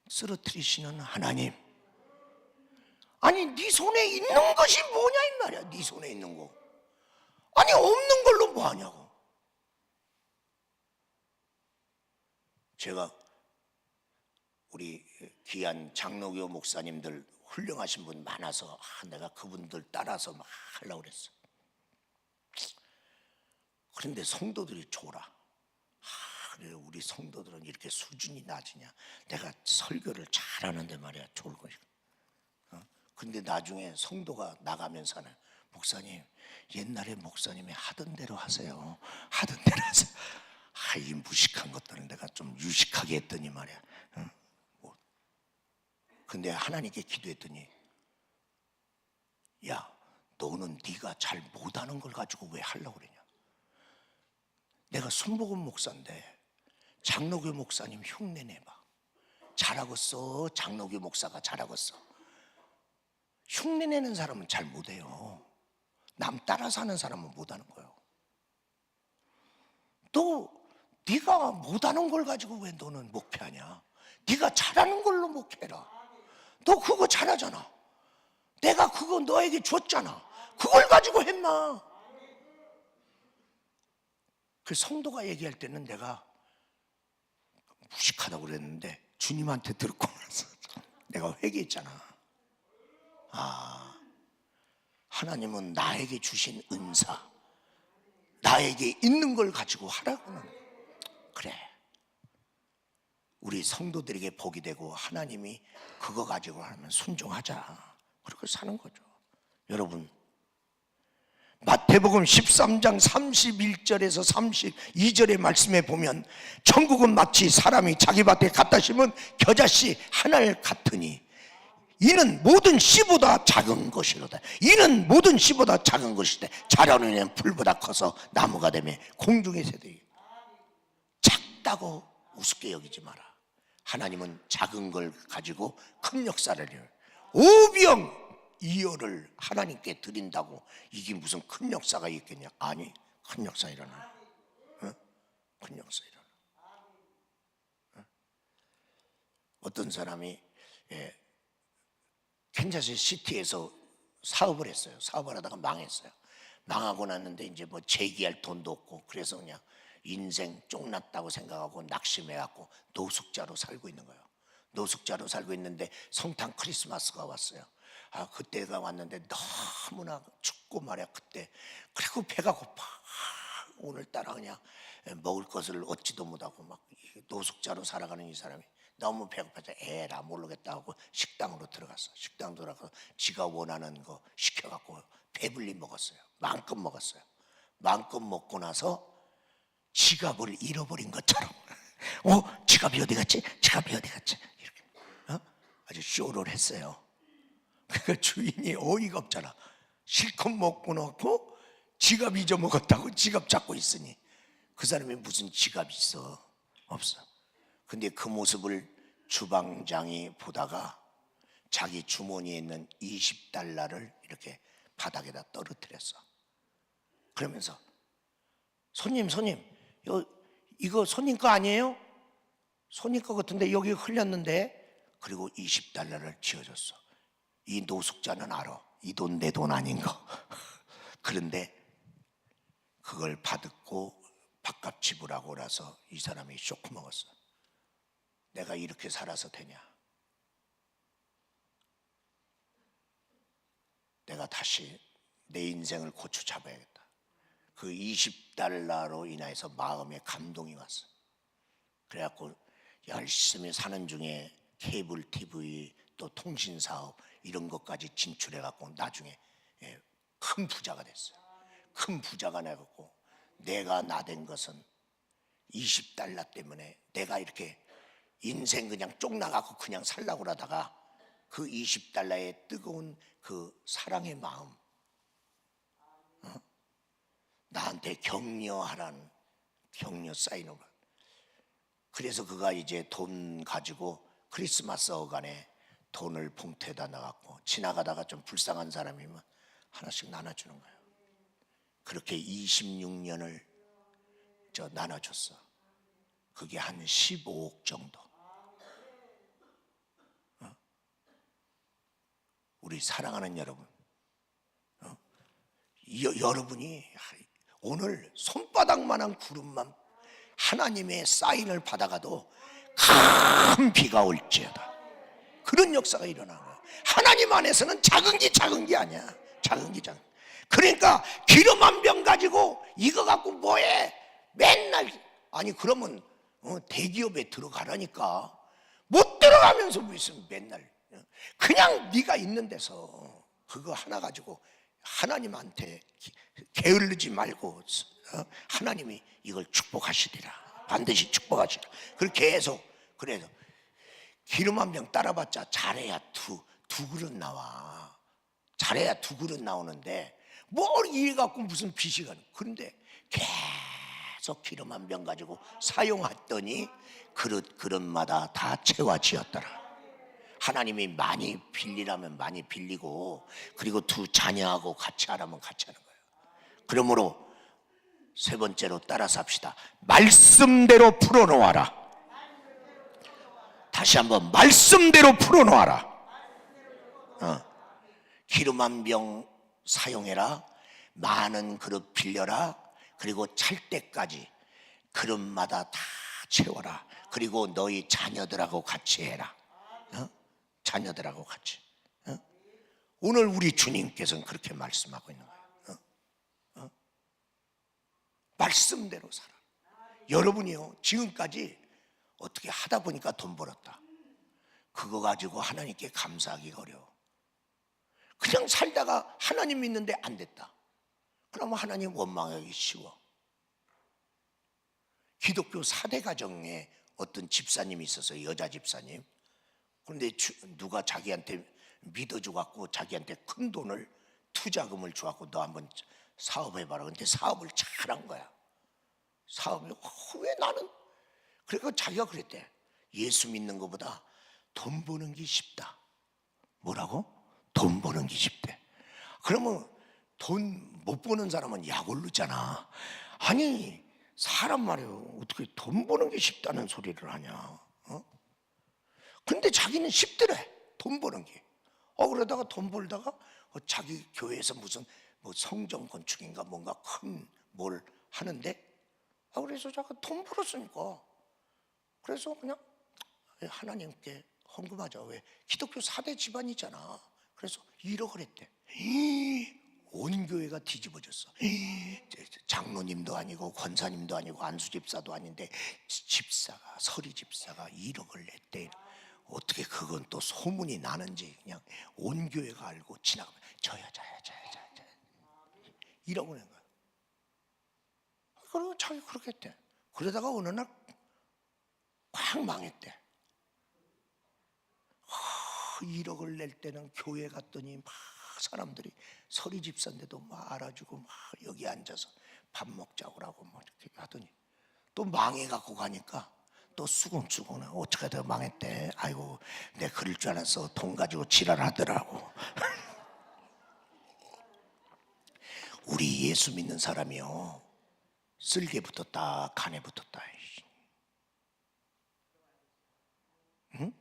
쓰러뜨리시는 하나님. 아니 네 손에 있는 것이 뭐냐 이 말이야. 네 손에 있는 거. 아니 없는 걸로 뭐 하냐고. 제가 우리 귀한 장로교 목사님들 훌륭하신 분 많아서 내가 그분들 따라서 막 하려고 그랬어. 그런데 성도들이 줘라. 그래 우리 성도들은 이렇게 수준이 낮으냐. 내가 설교를 잘하는데 말이야 좋을 것이고. 근데 나중에 성도가 나가면서 하는 목사님 옛날에 목사님이 하던 대로 하세요. 하던 대로 하세요. 이 무식한 것들은 내가 좀 유식하게 했더니 말이야. 근데 하나님께 기도했더니 야 너는 네가 잘 못하는 걸 가지고 왜 하려고 그러냐. 내가 순복음 목사인데 장로교 목사님 흉내 내봐. 잘하겠어. 장로교 목사가 잘하겠어. 흉내 내는 사람은 잘 못해요. 남 따라 사는 사람은 못하는 거예요. 또 네가 못하는 걸 가지고 왜 너는 목회하냐. 네가 잘하는 걸로 목회해라. 너 그거 잘하잖아. 내가 그거 너에게 줬잖아. 그걸 가지고 했나. 그 성도가 얘기할 때는 내가 무식하다고 그랬는데 주님한테 듣고 나서 내가 회개했잖아. 하나님은 나에게 주신 은사, 나에게 있는 걸 가지고 하라고는. 그래 우리 성도들에게 복이 되고 하나님이 그거 가지고 하면 순종하자. 그렇게 사는 거죠. 여러분 마태복음 13장 31절에서 32절의 말씀에 보면 천국은 마치 사람이 자기 밭에 갖다 심은 겨자씨 하나를 같으니 이는 모든 씨보다 작은 것이로다. 이는 모든 씨보다 작은 것이되 자라는 이는 풀보다 커서 나무가 되며 공중의 새들이. 작다고 우습게 여기지 마라. 하나님은 작은 걸 가지고 큰 역사를 해요. 오병 이어를 하나님께 드린다고 이게 무슨 큰 역사가 있겠냐? 아니, 큰 역사 일어나. 큰 역사 일어나. 어떤 사람이 캔자스 시티에서 사업을 했어요. 사업을 하다가 망했어요. 망하고 났는데 이제 뭐 재기할 돈도 없고 그래서 그냥 인생 쫑났다고 생각하고 낙심해갖고 노숙자로 살고 있는 거예요. 노숙자로 살고 있는데 성탄 크리스마스가 왔어요. 그때가 왔는데 너무나 춥고 말이야 그때. 그리고 배가 고파. 오늘따라 그냥 먹을 것을 얻지도 못하고 막 노숙자로 살아가는 이 사람이 너무 배고파서 에라 모르겠다 하고 식당으로 들어갔어. 식당 들어가서 지가 원하는 거 시켜갖고 배불리 먹었어요. 마음껏 먹었어요. 마음껏 먹고 나서 지갑을 잃어버린 것처럼 지갑이 어디 갔지? 지갑이 어디 갔지? 이렇게 아주 쇼를 했어요. 그러니까 주인이 어이가 없잖아. 실컷 먹고 놓고 지갑 잊어먹었다고 지갑 잡고 있으니 그 사람이 무슨 지갑이 있어? 없어. 근데 그 모습을 주방장이 보다가 자기 주머니에 있는 20달러를 이렇게 바닥에다 떨어뜨렸어. 그러면서 손님 이거 손님 거 아니에요? 손님 거 같은데 여기 흘렸는데. 그리고 20달러를 쥐어줬어. 이 노숙자는 알아. 이 돈 내 돈 아닌 거. 그런데 그걸 받고 밥값 지불하고 나서 이 사람이 쇼크 먹었어. 내가 이렇게 살아서 되냐? 내가 다시 내 인생을 고쳐 잡아야겠다. 그 20달러로 인해서 마음에 감동이 왔어. 그래갖고 열심히 사는 중에 케이블 TV 또 통신사업 이런 것까지 진출해갖고 나중에 큰 부자가 됐어요. 큰 부자가 나갖고 내가 나된 것은 20달러 때문에 내가 이렇게 인생 그냥 쪽나가고 그냥 살라고 그러다가 그 20달러의 뜨거운 그 사랑의 마음, 나한테 격려하라는 격려 사인을. 그래서 그가 이제 돈 가지고 크리스마스 어간에 돈을 봉투에다 넣어갖고 지나가다가 좀 불쌍한 사람이면 하나씩 나눠주는 거예요. 그렇게 26년을 나눠줬어. 그게 한 15억 정도. 우리 사랑하는 여러분, 여러분이 오늘 손바닥만한 구름만 하나님의 사인을 받아가도 큰 비가 올지어다. 그런 역사가 일어나는 거야. 하나님 안에서는 작은 게 아니야. 작은 게. 그러니까 기름 한 병 가지고 이거 갖고 뭐해? 맨날. 아니 그러면 대기업에 들어가라니까. 못 들어가면서 무슨 맨날 그냥 네가 있는 데서 그거 하나 가지고 하나님한테 게을르지 말고 하나님이 이걸 축복하시리라. 반드시 축복하시리라. 그렇게 계속. 그래서 기름 한 병 따라봤자 잘해야 두 그릇 나와. 잘해야 두 그릇 나오는데 뭘 이래 갖고 무슨 빚이 가는. 그런데 계속 기름 한 병 가지고 사용했더니 그릇마다 다 채워지었더라. 하나님이 많이 빌리라면 많이 빌리고, 그리고 두 자녀하고 같이 하라면 같이 하는 거예요. 그러므로 세 번째로 따라서 합시다. 말씀대로 풀어놓아라. 다시 한번 말씀대로 풀어놓아라. 기름 한 병 사용해라. 많은 그릇 빌려라. 그리고 찰 때까지 그릇마다 다 채워라. 그리고 너희 자녀들하고 같이 해라. 자녀들하고 같이. 오늘 우리 주님께서는 그렇게 말씀하고 있는 거예요. 말씀대로 살아. 여러분이요, 지금까지 어떻게 하다 보니까 돈 벌었다. 그거 가지고 하나님께 감사하기가 어려워. 그냥 살다가 하나님 믿는데 안 됐다. 그러면 하나님 원망하기 쉬워. 기독교 4대 가정에 어떤 집사님이 있어서 여자 집사님. 그런데 누가 자기한테 믿어줘 갖고 자기한테 큰 돈을 투자금을 줘 갖고 너 한번 사업해봐라. 근데 사업을 잘한 거야. 사업이 왜 나는 그러니까 자기가 그랬대. 예수 믿는 것보다 돈 버는 게 쉽다. 뭐라고? 돈 버는 게 쉽대. 그러면 돈 못 버는 사람은 약 오르잖아. 아니 사람 말이에요. 어떻게 돈 버는 게 쉽다는 소리를 하냐? 근데 자기는 쉽더래. 돈 버는 게. 그러다가 돈 벌다가 자기 교회에서 무슨 뭐 성전 건축인가 뭔가 큰 뭘 하는데 그래서 자기가 돈 벌었으니까 그래서 그냥 하나님께 헌금하자. 왜? 기독교 4대 집안이잖아. 그래서 1억을 했대. 온 교회가 뒤집어졌어. 장로님도 아니고 권사님도 아니고 안수집사도 아닌데 집사가 서리 집사가 1억을 냈대. 어떻게 그건 또 소문이 나는지 그냥 온 교회가 알고 지나가면 저야 1억을 낸 거야. 그리고 자기 그렇게 했대. 그러다가 어느 날 확 망했대. 1억을 낼 때는 교회 갔더니 막 사람들이 서리 집사인데도 막 알아주고 막 여기 앉아서 밥 먹자고 라고 뭐 이렇게 하더니 또 망해갖고 가니까 또 수긍수긍해. 어떻게 더 망했대. 아이고 내 그럴 줄 알았어. 돈 가지고 지랄하더라고. 우리 예수 믿는 사람이요 쓸개 붙었다 간에 붙었다. 응?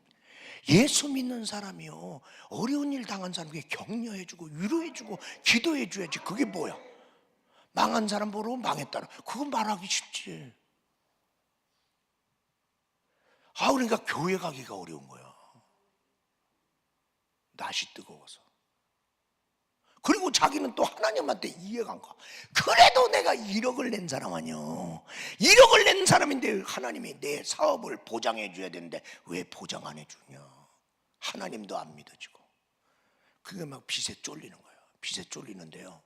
예수 믿는 사람이요 어려운 일 당한 사람에게 격려해주고 위로해주고 기도해줘야지. 그게 뭐야? 망한 사람 보러 망했다는 그건 말하기 쉽지. 그러니까 교회 가기가 어려운 거야. 낯이 뜨거워서. 그리고 자기는 또 하나님한테 이해가 안 가. 그래도 내가 1억을 낸 사람 아니야. 1억을 낸 사람인데 하나님이 내 사업을 보장해 줘야 되는데 왜 보장 안 해주냐. 하나님도 안 믿어지고. 그게 막 빚에 쫄리는 거예요. 빚에 쫄리는데요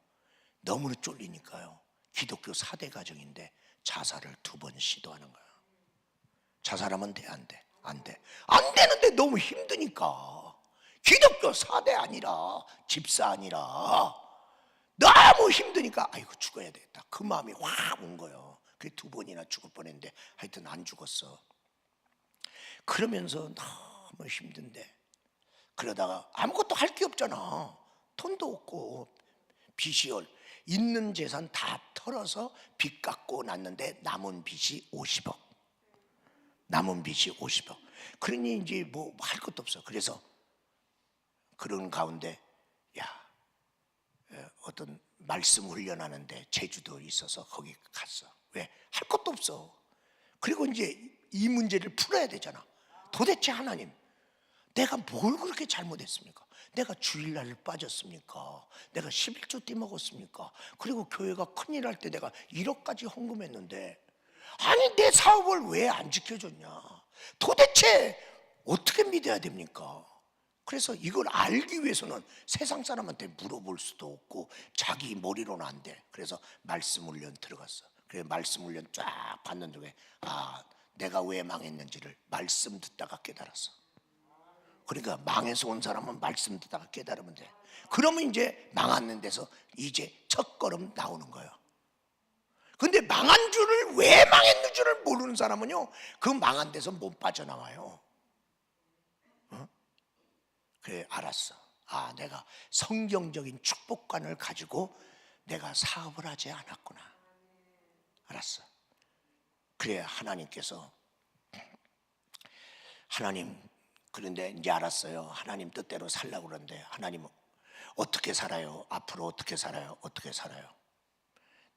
너무 쫄리니까요 기독교 4대 가정인데 자살을 2번 시도하는 거예요. 자살하면 돼? 안 돼? 안 돼. 안 되는데 너무 힘드니까. 기독교 4대 아니라 집사 아니라 너무 힘드니까 아이고 죽어야 되겠다. 그 마음이 확 온 거예요. 그게 2번이나 죽을 뻔했는데 하여튼 안 죽었어. 그러면서 너무 힘든데 그러다가 아무것도 할 게 없잖아. 돈도 없고 빚이 있는 재산 다 털어서 빚 갚고 났는데 남은 빚이 50억. 남은 빚이 50억. 그러니 이제 뭐 할 것도 없어. 그래서 그런 가운데 어떤 말씀 훈련하는데 제주도에 있어서 거기 갔어. 왜? 할 것도 없어. 그리고 이제 이 문제를 풀어야 되잖아. 도대체 하나님 내가 뭘 그렇게 잘못했습니까? 내가 주일날 빠졌습니까? 내가 11조 떼먹었습니까? 그리고 교회가 큰일 할 때 내가 1억까지 헌금했는데 아니 내 사업을 왜 안 지켜줬냐. 도대체 어떻게 믿어야 됩니까? 그래서 이걸 알기 위해서는 세상 사람한테 물어볼 수도 없고 자기 머리로는 안 돼. 그래서 말씀 훈련 들어갔어. 그래 말씀 훈련 쫙 받는 중에 내가 왜 망했는지를 말씀 듣다가 깨달았어. 그러니까 망해서 온 사람은 말씀 듣다가 깨달으면 돼. 그러면 이제 망하는 데서 이제 첫걸음 나오는 거예요. 근데 망한 줄을 왜 망했는 줄을 모르는 사람은요 그 망한 데서 못 빠져나와요. 그래 알았어. 내가 성경적인 축복관을 가지고 내가 사업을 하지 않았구나. 알았어. 그래 하나님께서 하나님 그런데 이제 알았어요. 하나님 뜻대로 살라고 그러는데 하나님은 어떻게 살아요? 앞으로 어떻게 살아요? 어떻게 살아요?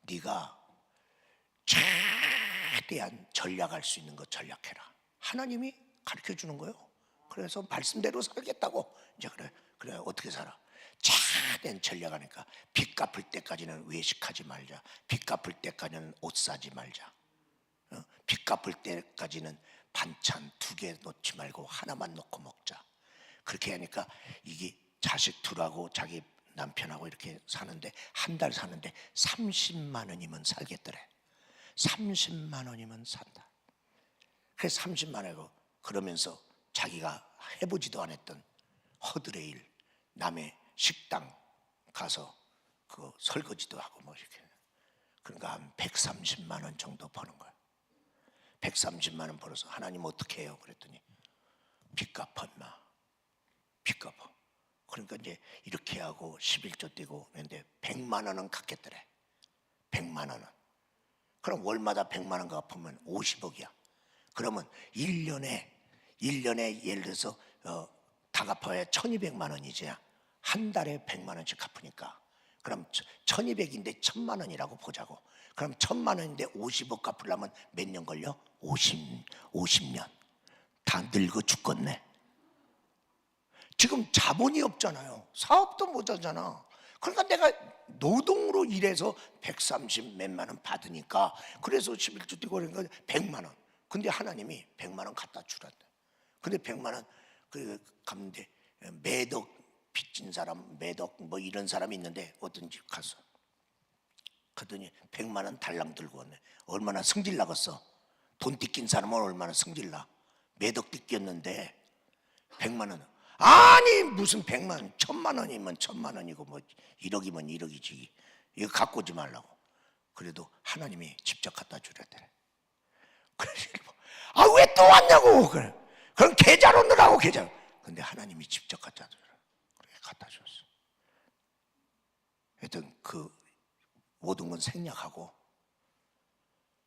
네가 최대한 전략할 수 있는 거 전략해라. 하나님이 가르쳐 주는 거예요. 그래서 말씀대로 살겠다고. 이제 그래 어떻게 살아? 최대한 전략하니까 빚 갚을 때까지는 외식하지 말자. 빚 갚을 때까지는 옷 사지 말자. 빚 갚을 때까지는 반찬 2개 놓지 말고 하나만 놓고 먹자. 그렇게 하니까 이게 자식 둘하고 자기 남편하고 이렇게 사는데 한 달 사는데 30만 원이면 살겠더래. 30만 원이면 산다. 그래서 30만 원이고 그러면서 자기가 해보지도 않았던 허들의 일 남의 식당 가서 그 설거지도 하고 뭐 이렇게. 그러니까 한 130만 원 정도 버는 거야. 130만 원 벌어서 하나님 어떻게 해요? 그랬더니 빚 갚아 인마. 빚 갚아. 그러니까 이제 이렇게 하고 11조 떼고 그런데 100만 원은 갚겠더래. 100만 원은. 그럼 월마다 100만 원 갚으면 50억이야. 그러면 1년에 예를 들어서 다 갚아야 1200만 원이지. 한 달에 100만 원씩 갚으니까 그럼 1200인데 1000만 원이라고 보자고. 그럼 1000만 원인데 50억 갚으려면 몇 년 걸려? 50년. 다 늙어 죽겠네. 지금 자본이 없잖아요. 사업도 못 하잖아. 그러니까 내가 노동으로 일해서 130 몇만 원 받으니까 그래서 11조 뛰고 그러니까 100만 원. 근데 하나님이 100만 원 갖다 주란다. 근데 100만 원 그 갔는데 매덕 빚진 사람, 매덕 뭐 이런 사람이 있는데 어떤 집 가서 그러더니 100만 원 달랑 들고 왔네. 얼마나 승질 나겠어. 돈 띠낀 사람은 얼마나 승질 나. 매덕 띠꼈는데 100만 원. 아니 무슨 100만 원, 1000만 원이면 1000만 원이고 뭐 1억이면 1억이지. 이거 갖고 오지 말라고. 그래도 하나님이 직접 갖다 주랬대. 그래서 왜 또 왔냐고. 그래. 그럼 계좌로 넣으라고 계좌로. 근데 하나님이 직접 갖다 주라. 그래 갖다 줬어. 하여튼 그 모든 건 생략하고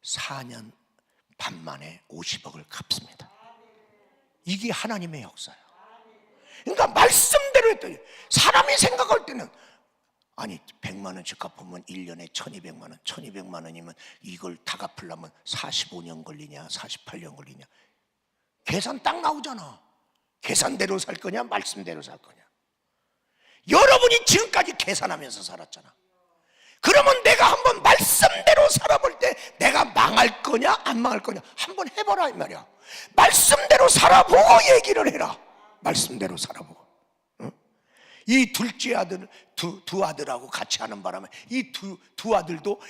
4년 반 만에 50억을 갚습니다. 이게 하나님의 역사예요. 그러니까 말씀대로 했더니 사람이 생각할 때는 아니 100만 원씩 갚으면 1년에 1200만 원 1200만 원이면 이걸 다 갚으려면 45년 걸리냐 48년 걸리냐 계산 딱 나오잖아. 계산대로 살 거냐 말씀대로 살 거냐. 여러분이 지금까지 계산하면서 살았잖아. 그러면 내가 한번 말씀대로 살아볼 때 내가 망할 거냐 안 망할 거냐 한번 해보라 이 말이야. 말씀대로 살아보고 얘기를 해라. 말씀대로 살아보고. 응? 이 둘째 아들 두 아들하고 같이 하는 바람에 이 두 아들도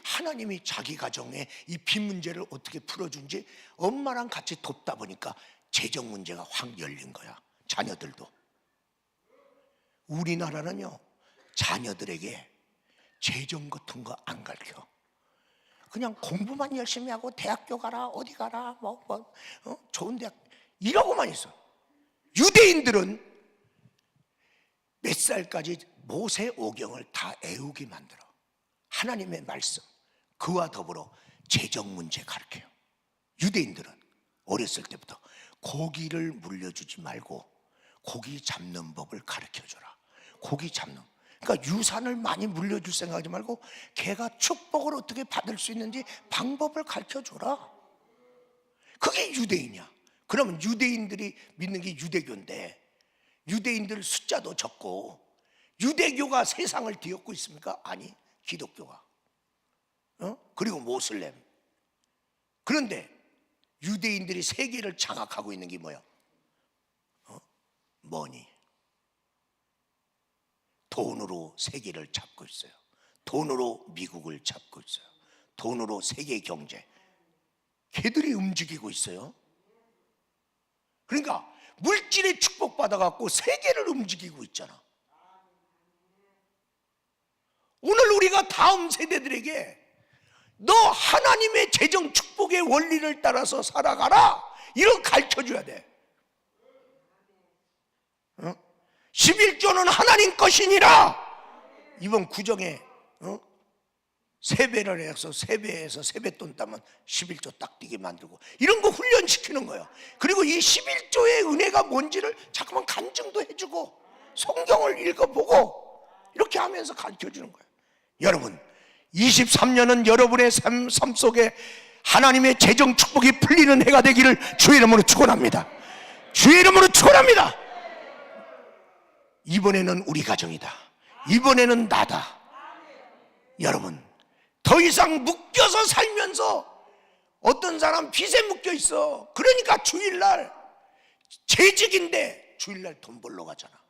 하나님이 자기 가정에 이 빚 문제를 어떻게 풀어준지 엄마랑 같이 돕다 보니까 재정 문제가 확 열린 거야. 자녀들도. 우리나라는요 자녀들에게 재정 같은 거 안 가르쳐. 그냥 공부만 열심히 하고 대학교 가라 어디 가라 좋은 대학 이러고만 있어. 유대인들은 몇 살까지 모세 오경을 다 애우게 만들어. 하나님의 말씀 그와 더불어 재정 문제 가르쳐요. 유대인들은 어렸을 때부터 고기를 물려주지 말고 고기 잡는 법을 가르쳐줘라. 고기 잡는. 그러니까 유산을 많이 물려줄 생각하지 말고 걔가 축복을 어떻게 받을 수 있는지 방법을 가르쳐줘라. 그게 유대인이야. 그러면 유대인들이 믿는 게 유대교인데 유대인들 숫자도 적고 유대교가 세상을 뒤엎고 있습니까? 아니 기독교가. 그리고 모슬렘. 그런데 유대인들이 세계를 장악하고 있는 게 뭐야? 머니. 돈으로 세계를 잡고 있어요. 돈으로 미국을 잡고 있어요. 돈으로 세계 경제. 걔들이 움직이고 있어요. 그러니까 물질의 축복 받아갖고 세계를 움직이고 있잖아. 오늘 우리가 다음 세대들에게 너 하나님의 재정 축복의 원리를 따라서 살아가라 이렇게 가르쳐줘야 돼. 11조는 하나님 것이니라. 이번 구정에 세배를 해서 세배에서 세뱃돈 따면 11조 딱 뛰게 만들고 이런 거 훈련시키는 거예요. 그리고 이 11조의 은혜가 뭔지를 자꾸만 간증도 해주고 성경을 읽어보고 이렇게 하면서 가르쳐주는 거예요. 여러분 23년은 여러분의 삶 속에 하나님의 재정 축복이 풀리는 해가 되기를 주의 이름으로 축원합니다. 주의 이름으로 축원합니다. 이번에는 우리 가정이다. 이번에는 나다. 여러분 더 이상 묶여서 살면서 어떤 사람 빚에 묶여 있어. 그러니까 주일날 재직인데 주일날 돈 벌러 가잖아.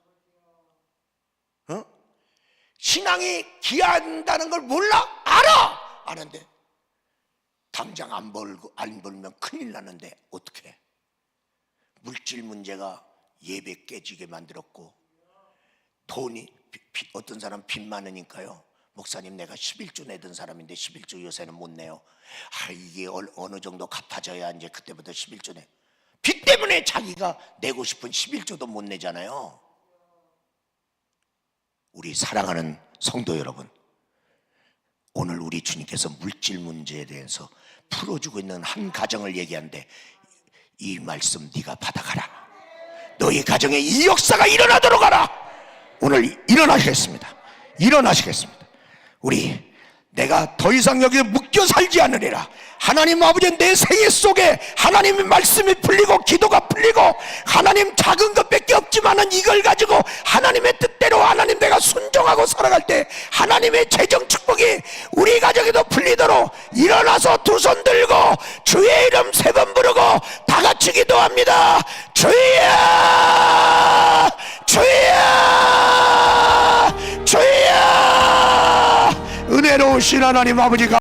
신앙이 귀한다는 걸 몰라? 알아. 아는데 당장 안 벌면 큰일 나는데 어떻게? 물질 문제가 예배 깨지게 만들었고 돈이 어떤 사람 빚 많으니까요. 목사님 내가 11조 내던 사람인데 11조 요새는 못 내요. 이게 어느 정도 갚아져야 이제 그때부터 11조 내. 빚 때문에 자기가 내고 싶은 11조도 못 내잖아요. 우리 사랑하는 성도 여러분, 오늘 우리 주님께서 물질 문제에 대해서 풀어주고 있는 한 가정을 얘기하는데, 이 말씀 네가 받아가라. 너희 가정에 이 역사가 일어나도록 하라. 오늘 일어나시겠습니다. 우리 내가 더 이상 여기에 묶여 살지 않으리라. 하나님 아버지, 내 생애 속에 하나님의 말씀이 풀리고 기도가 풀리고 하나님 작은 것밖에 없지만은 이걸 가지고 하나님의 뜻대로 하나님 내가 순종하고 살아갈 때 하나님의 재정 축복이 우리 가정에도 풀리도록 일어나서 두 손 들고 주의 이름 3번 부르고 다 같이 기도합니다. 주여, 주여, 주여. 은혜로우신 하나님 아버지가